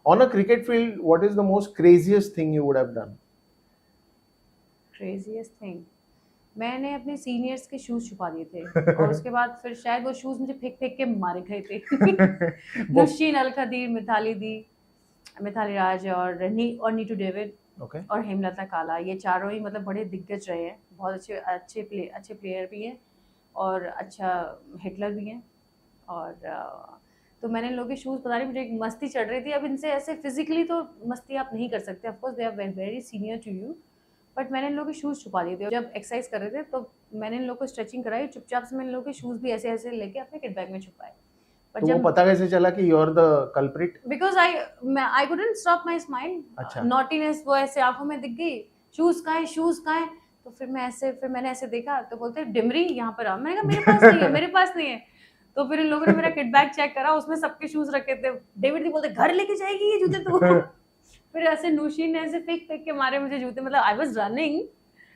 On a cricket field, what is the most craziest thing you would have done? Craziest thing, मैंने अपने सीनियर्स के शूज छुपा दिए थे और उसके बाद फिर शायद वो शूज मुझे फेंक फेंक के मारे गए थे। वो नुशीन अल खदीर, मिताली दी, मिताली राज और नीटू डेविड okay. और हेमलता काला, ये चारों ही मतलब बड़े दिग्गज रहे हैं, बहुत अच्छे प्लेयर भी हैं और अच्छा हिटलर भी हैं। और तो मैंने इन लोगों के शूज़, पता नहीं मुझे एक मस्ती चढ़ रही थी। अब इनसे ऐसे फिजिकली तो मस्ती आप नहीं कर सकते, of course they are very senior to you, but मैंने इन लोगों के शूज़ छुपा दिए थे। जब एक्सरसाइज कर रहे थे तो मैंने इन लोगों को स्ट्रेचिंग कराई, चुपचाप से मैंने इन लोगों के शूज़ भी ऐसे ऐसे लेके अपने किट बैग में छुपाए। तो वो पता कैसे चला कि you are the culprit? Because I couldn't stop my smile, अच्छा। नॉटीनेस वो ऐसे आंखों में दिख गई, शूज़ कहाँ है, शूज़ कहाँ है। तो फिर मैंने ऐसे देखा तो बोलते डिमरी यहाँ पर आ। मैंने कहा मेरे पास नहीं है, मेरे पास नहीं है। तो फिर इन लोगों ने मेरा किट बैग चेक करा, उसमें सबके शूज रखे थे। डेविड दी बोलते घर लेके जाएगी ये जूते तू। फिर ऐसे नूशीन ने ऐसे फेंक फेंक के मारे मुझे जूते, मतलब I was running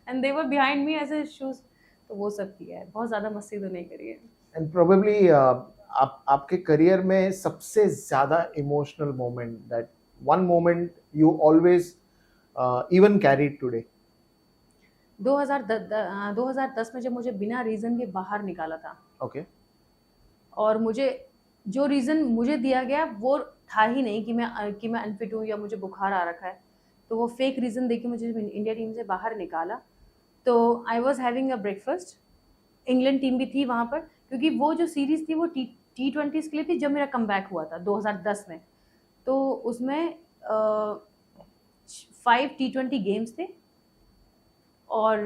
and they were behind me ऐसे शूज। तो वो सब किया है, बहुत ज्यादा मस्ती तो नहीं करी है। एंड प्रोबेबली आपके करियर में सबसे ज्यादा emotional moment, that one moment you always even carried today? 2010 में जब मुझे बिना रीजन के बाहर निकाला था, ओके। और मुझे जो रीज़न मुझे दिया गया वो था ही नहीं कि मैं अनफिट हूँ या मुझे बुखार आ रखा है। तो वो फेक रीज़न देके मुझे इंडिया टीम से बाहर निकाला। तो I was having a breakfast, England team भी थी वहाँ पर, क्योंकि वो जो सीरीज़ थी वो T20s के लिए थी जब मेरा कमबैक हुआ था 2010 में। तो उसमें 5 T20 गेम्स थे और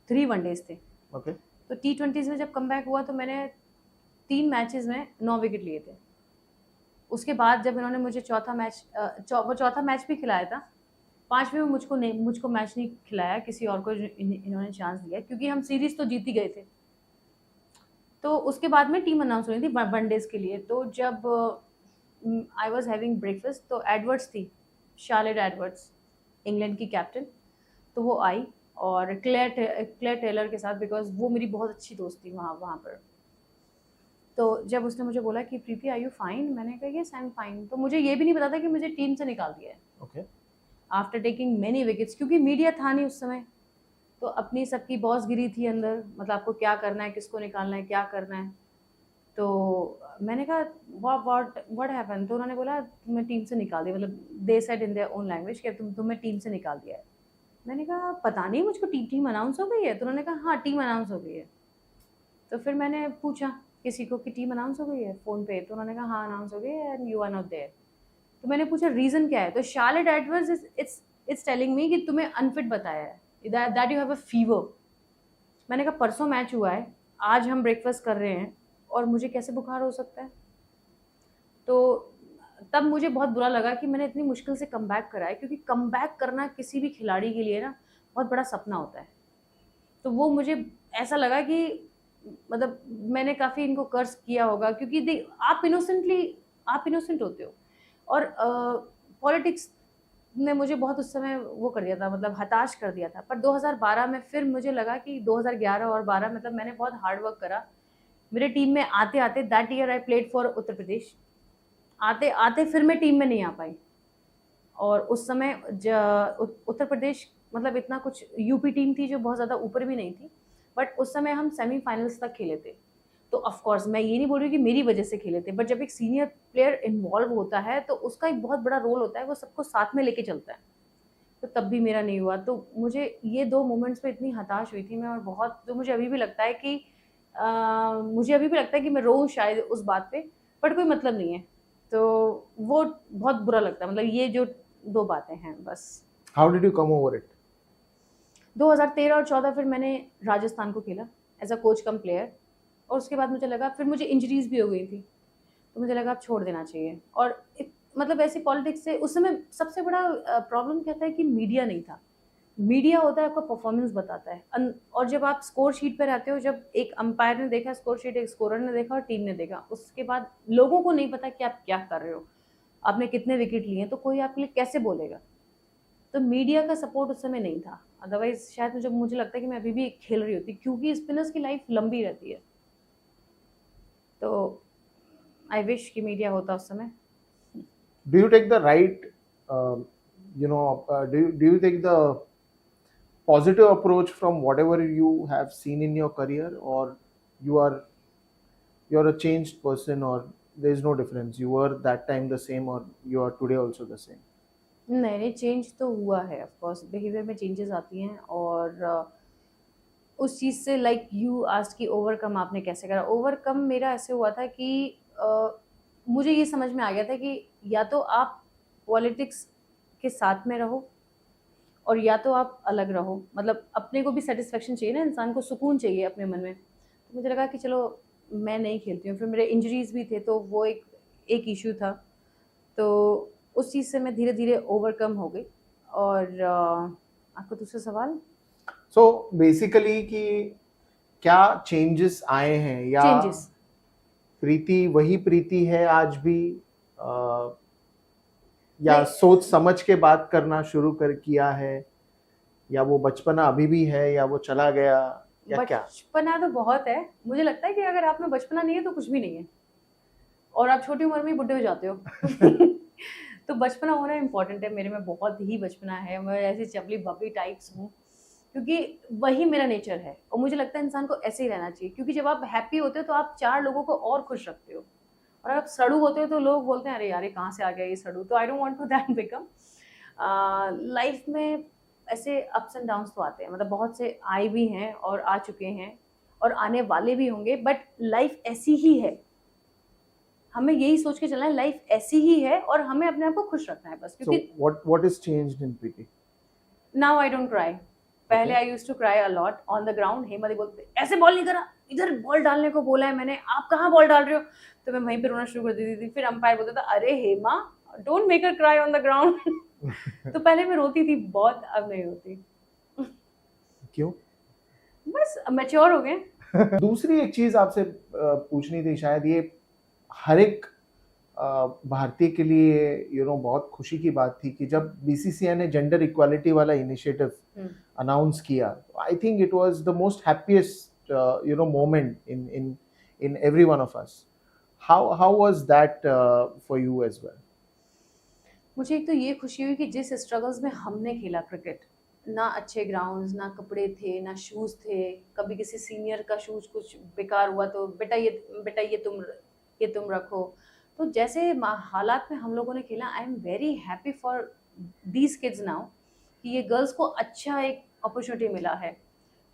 3 वनडेज थे। ओके। तो T20s में जब कमबैक हुआ तो मैंने 3 मैचेस में 9 विकेट लिए थे। उसके बाद जब इन्होंने मुझे चौथा मैच भी खिलाया था, 5वें में मुझको मैच नहीं खिलाया, किसी और को इन्होंने चांस दिया, क्योंकि हम सीरीज तो जीत ही गए थे। तो उसके बाद में टीम अनाउंस हुई थी वनडेज के लिए। तो जब आई वॉज हैविंग ब्रेकफास्ट तो एडवर्ड्स थी, शार्लेट एडवर्ड्स, इंग्लैंड की कैप्टन। तो वो आई और क्लेयर टेलर के साथ, बिकॉज वो मेरी बहुत अच्छी दोस्त थी वहाँ पर। तो जब उसने मुझे बोला कि प्रीति आर यू फाइन, मैंने कहा यस आई एम फाइन। तो मुझे ये भी नहीं पता था कि मुझे टीम से निकाल दिया है, okay. After taking many wickets, क्योंकि मीडिया था नहीं उस समय। तो अपनी सबकी बॉस गिरी थी अंदर, मतलब आपको क्या करना है, किसको निकालना है, क्या करना है। तो मैंने कहा व्हाट हैपन। तो उन्होंने बोला तुम्हें टीम से निकाल दिया, मतलब they said in their own language कि तुम्हें टीम से निकाल दिया है। मैंने कहा पता नहीं, मुझको टीम अनाउंस हो गई है। तो उन्होंने कहा हाँ टीम अनाउंस हो गई है। तो फिर मैंने पूछा किसी को कि टीम अनाउंस हो गई है फ़ोन पे। तो उन्होंने कहा हाँ अनाउंस हो गई है and you are not there. तो मैंने पूछा रीज़न क्या है। तो Charlotte Edwards it's telling me कि तुम्हें अनफिट बताया है, that you have a fever. मैंने कहा परसों मैच हुआ है, आज हम ब्रेकफास्ट कर रहे हैं और मुझे कैसे बुखार हो सकता है। तो तब मुझे बहुत बुरा लगा कि मैंने इतनी मुश्किल से कमबैक करा है, क्योंकि कमबैक करना किसी भी खिलाड़ी के लिए ना बहुत बड़ा सपना होता है। तो वो मुझे ऐसा लगा कि मतलब मैंने काफ़ी इनको कर्ज किया होगा, क्योंकि आप इनोसेंट होते हो। और पॉलिटिक्स ने मुझे बहुत उस समय वो कर दिया था, मतलब हताश कर दिया था। पर 2012 में फिर मुझे लगा कि 2011 और 12 मतलब मैंने बहुत हार्ड वर्क करा। मेरे टीम में आते आते that year I played for Uttar Pradesh, आते आते फिर मैं टीम में नहीं आ पाई। और उस समय उत्तर प्रदेश मतलब इतना कुछ, यूपी टीम थी जो बहुत ज़्यादा ऊपर भी नहीं थी, बट उस समय हम सेमीफाइनल्स तक खेले थे। तो ऑफ कोर्स मैं ये नहीं बोल रही कि मेरी वजह से खेले थे, बट जब एक सीनियर प्लेयर इन्वॉल्व होता है तो उसका एक बहुत बड़ा रोल होता है, वो सबको साथ में लेके चलता है। तो तब भी मेरा नहीं हुआ। तो मुझे ये 2 मोमेंट्स पे इतनी हताश हुई थी मैं, और बहुत, जो मुझे अभी भी लगता है कि मैं रोऊँ शायद उस बात पे, बट कोई मतलब नहीं है। तो वो बहुत बुरा लगता है, मतलब ये जो 2 बातें हैं बस। How did you come over it? 2013 और 14 फिर मैंने राजस्थान को खेला as a coach cum player, और उसके बाद मुझे लगा, फिर मुझे इंजरीज भी हो गई थी, तो मुझे लगा अब छोड़ देना चाहिए। और मतलब ऐसी पॉलिटिक्स से उस समय सबसे बड़ा प्रॉब्लम क्या था कि मीडिया नहीं था। मीडिया होता है आपका परफॉर्मेंस बताता है, और जब आप स्कोर शीट पर रहते हो, जब एक अंपायर ने देखा स्कोर शीट, एक स्कोरर ने देखा और टीम ने देखा, उसके बाद लोगों को नहीं पता कि आप क्या कर रहे हो, आपने कितने विकेट लिए हैं, तो कोई आपके लिए कैसे बोलेगा। तो मीडिया का सपोर्ट उस समय नहीं था, अदरवाइज शायद मुझे लगता है कि मैं अभी भी खेल रही होती, क्योंकि स्पिनर्स की लाइफ लंबी रहती है। तो आई विश कि मीडिया होता उस समय। do you take the right do you take the positive approach from whatever you have seen in your career, or you're a changed person, or there is no difference, you were that time the same or you are today also the same? नहीं नहीं, change तो हुआ है, of course behaviour में changes आती हैं। और उस चीज़ से लाइक यू आस्क्ड कि ओवरकम आपने कैसे करा। ओवरकम मेरा ऐसे हुआ था कि मुझे ये समझ में आ गया था कि या तो आप पॉलिटिक्स के साथ में रहो और या तो आप अलग रहो। मतलब अपने को भी सेटिस्फेक्शन चाहिए ना, इंसान को सुकून चाहिए अपने मन में। तो मुझे लगा कि चलो मैं नहीं खेलती हूँ। फिर मेरे इंजरीज भी थे तो वो एक इशू था, तो उस चीज़ से मैं धीरे धीरे ओवरकम हो गई। और आपका दूसरा सवाल? सो बेसिकली कि क्या चेंजेस आए हैं, या चेंजेस प्रीति वही प्रीति है आज भी, या नहीं। सोच समझ के बात करना शुरू कर किया है, या वो बचपना अभी भी है, या वो चला गया, या क्या? बचपना तो बहुत है। मुझे लगता है कि अगर आप में बचपना नहीं है तो कुछ भी नहीं है, और आप छोटी उम्र में ही बुढ़े हो जाते हो। तो बचपना होना इम्पोर्टेंट है। मेरे में बहुत ही बचपना है, मैं ऐसी चपली बबली टाइप्स हूँ, क्योंकि वही मेरा नेचर है। और मुझे लगता है इंसान को ऐसे ही रहना चाहिए, क्योंकि जब आप हैप्पी होते हो तो आप 4 लोगों को और खुश रखते हो, और आप सड़ू होते हो तो लोग बोलते हैं अरे यार ये कहाँ से आ गया ये सड़ू। तो I don't want to that become. लाइफ में ऐसे अप्स एंड डाउन्स तो आते हैं, मतलब बहुत से आए भी हैं और आ चुके हैं और आने वाले भी होंगे, बट लाइफ ऐसी ही है। हमें यही सोच के चलना है, लाइफ ऐसी ही है और हमें अपने आप को खुश रखना है बस। So क्योंकि what is changed in Preeti? Now I don't cry. पहले I used to cry a lot on the ground. Hema di बोलते ऐसे बॉल नहीं करा, इधर बॉल डालने को बोला है मैंने, आप कहाँ बॉल डाल रहे हो? तो मैं वहीं पे रोना शुरू कर देती थी। फिर अंपायर बोलता था अरे Hema don't make her cry on the ground. तो पहले मैं रोती थी बहुत, अब नहीं रोती। क्यों? बस मैच्योर हो गए। दूसरी एक चीज आपसे पूछनी थी, शायद ये हर एक भारतीय के लिए बहुत खुशी की बात थी कि जब बीसीसीआई ने जेंडर इक्वालिटी वाला इनिशिएटिव अनाउंस किया, I think it was the most happiest moment in every one of us. How was that for you as well? मुझे एक तो ये खुशी हुई कि जिस स्ट्रगल्स में हमने खेला क्रिकेट, ना अच्छे ग्राउंड्स, ना कपड़े थे, ना शूज़ थे। कभी किसी सीनियर का शूज़ कुछ बेकार हुआ तो बेटा ये तुम रखो। तो जैसे हालात में हम लोगों ने खेला, I am very happy for these kids now कि ये गर्ल्स को अच्छा एक अपॉर्चुनिटी मिला है।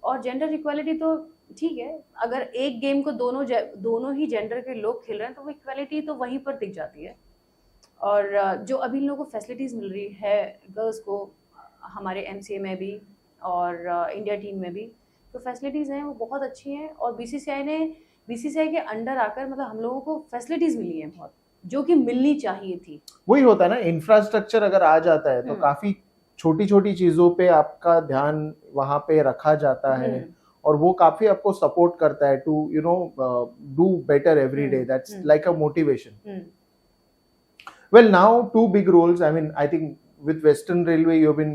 और जेंडर इक्वालिटी तो ठीक है, अगर एक गेम को दोनों ही जेंडर के लोग खेल रहे हैं तो वो इक्वालिटी तो वहीं पर दिख जाती है। और जो अभी इन लोगों को फैसिलिटीज़ मिल रही है गर्ल्स को, हमारे एमसीए में भी और इंडिया टीम में भी, तो फैसिलिटीज़ हैं वो बहुत अच्छी हैं। और बीसीसीआई के अंडर आकर मतलब हम लोगों को फैसिलिटीज़ मिली हैं बहुत, जो कि मिलनी चाहिए थी। वही होता है ना, इंफ्रास्ट्रक्चर अगर आ जाता है तो काफी छोटी छोटी चीजों पे आपका ध्यान वहां पे रखा जाता है, और वो काफी आपको सपोर्ट करता है to do better every day. That's like a motivation. Well, now 2 big roles. I mean, I think with Western Railway, you've been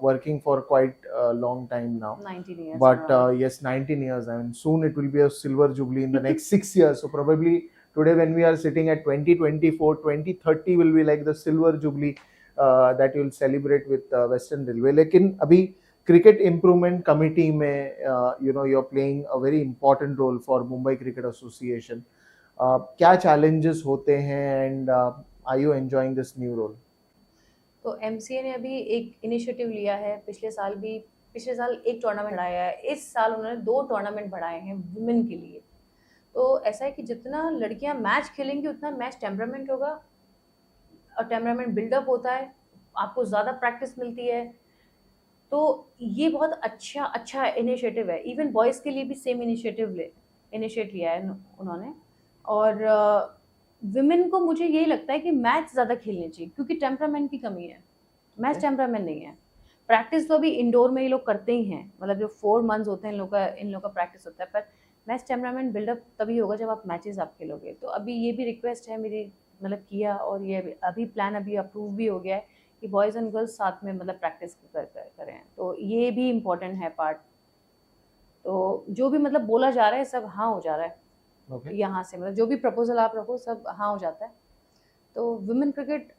working for quite a long time now. 19 years. But yes, 19 years. I mean, soon it will be a silver jubilee in the next 6 years. So probably today when we are sitting at 2024, 2030 will be like the silver jubilee that you'll celebrate with Western Railway. लेकिन अभी cricket improvement committee में you're playing a very important role for Mumbai Cricket Association. क्या challenges होते हैं, and are you enjoying this new role? तो MCA ने अभी एक इनिशिएटिव लिया है। पिछले साल एक टूर्नामेंट बढ़ाया है। इस साल उन्होंने 2 टूर्नामेंट बढ़ाए हैं वुमेन के लिए। तो ऐसा है कि जितना लड़कियां मैच खेलेंगी उतना मैच टेम्परामेंट होगा, और टेम्परामेंट बिल्डअप होता है, आपको ज़्यादा प्रैक्टिस मिलती है। तो ये बहुत अच्छा इनिशिएटिव है। इवन बॉयज़ के लिए भी सेम इनिशिएट लिया है उन्होंने। और विमेन को मुझे यही लगता है कि मैच ज़्यादा खेलने चाहिए, क्योंकि टेम्परामेंट की कमी है, मैच टेम्परामेंट नहीं है। प्रैक्टिस तो अभी इंडोर में ये लोग करते ही हैं, मतलब जो 4 मंथ्स होते हैं इन लोग का प्रैक्टिस होता है, पर मैच टेम्परामेंट बिल्डअप तभी होगा जब आप मैचेस आप खेलोगे। तो अभी ये भी रिक्वेस्ट है मेरी, मतलब किया, और ये अभी प्लान अभी अप्रूव भी हो गया है कि बॉयज़ एंड गर्ल्स साथ में मतलब प्रैक्टिस करें। तो ये भी इम्पोर्टेंट है पार्ट। तो जो भी मतलब बोला जा रहा है सब हाँ हो जा रहा है। यहाँ से मतलब जो भी प्रपोजल आप रखो सब हाँ हो जाता है। तो विमेन क्रिकेट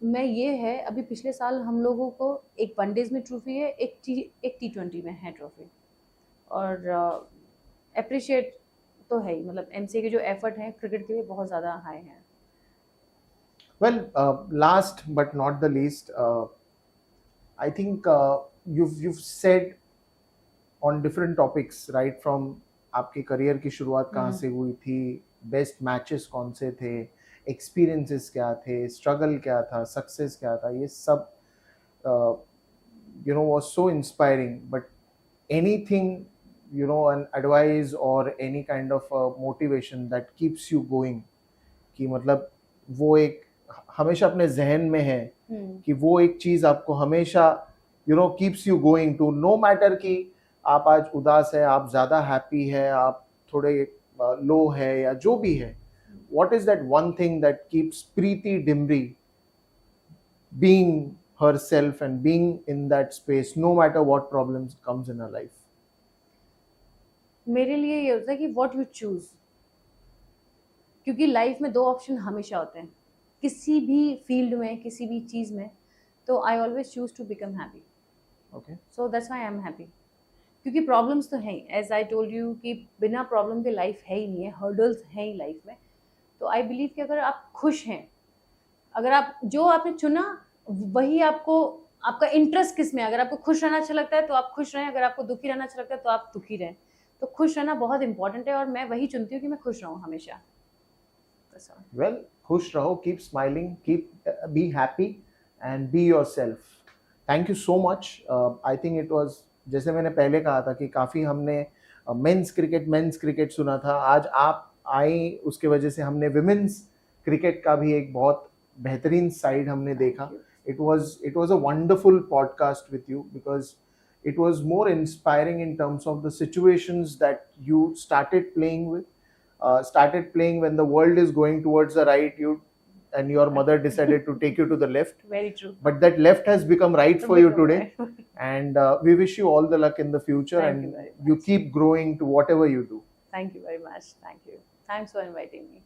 में ये है, अभी पिछले साल हम लोगों को एक वनडेज में ट्रॉफी है, एक T20 में है ट्रॉफी, और अप्रिशिएट तो है ही, मतलब एमसीए के जो एफर्ट हैं क्रिकेट के लिए बहुत ज़्यादा हाई हैं. Well, last but not the least, I think you've said on different topics, right from आपके करियर की शुरुआत कहाँ से हुई थी, बेस्ट मैचेस कौन से थे, एक्सपीरियंसेस क्या थे, स्ट्रगल क्या था, सक्सेस क्या था, ये सब was so inspiring. But anything, an advice or any kind of motivation that keeps you going, कि मतलब वो एक हमेशा अपने जहन में है कि वो एक चीज आपको हमेशा keeps you going to, no matter कि आप आज उदास है, आप ज्यादा हैप्पी है, आप थोड़े लो है, या जो भी है, what is that one thing that keeps Preeti Dimri being herself and being in that space no matter what problems comes in her life? मेरे लिए ये होता है कि what you choose, क्योंकि लाइफ में दो ऑप्शन हमेशा होते हैं किसी भी फील्ड में, किसी भी चीज़ में. तो I always choose to become happy. Okay. So that's why I am happy. क्योंकि प्रॉब्लम्स तो हैं ही, एज आई टोल्ड यू कि बिना प्रॉब्लम के लाइफ है ही नहीं है, हर्डल्स हैं ही लाइफ में. तो आई बिलीव कि अगर आप खुश हैं, अगर आप जो आपने चुना वही आपको, आपका इंटरेस्ट किस में, अगर आपको खुश रहना अच्छा लगता है तो आप खुश रहें, अगर आपको दुखी रहना अच्छा लगता है तो आप दुखी रहें. तो खुश रहना बहुत इंपॉर्टेंट है, और मैं वही चुनती हूँ कि मैं खुश रहूँ हमेशा. Well, खुश रहो, keep smiling, be happy and be yourself. Thank you so much. I think it was, जैसे मैंने पहले कहा था कि काफ़ी हमने मेंस क्रिकेट सुना था, आज आप आई उसके वजह से हमने विमेंस क्रिकेट का भी एक बहुत बेहतरीन साइड हमने देखा. It was a wonderful podcast with you because it was more inspiring in terms of the situations that you started playing with. Started playing when the world is going towards the right, and your mother decided to take you to the left. Very true. But that left has become right for you today. And we wish you all the luck in the future. Thank you and very you much. keep growing to whatever you do. Thank you very much. Thank you. Thanks for inviting me.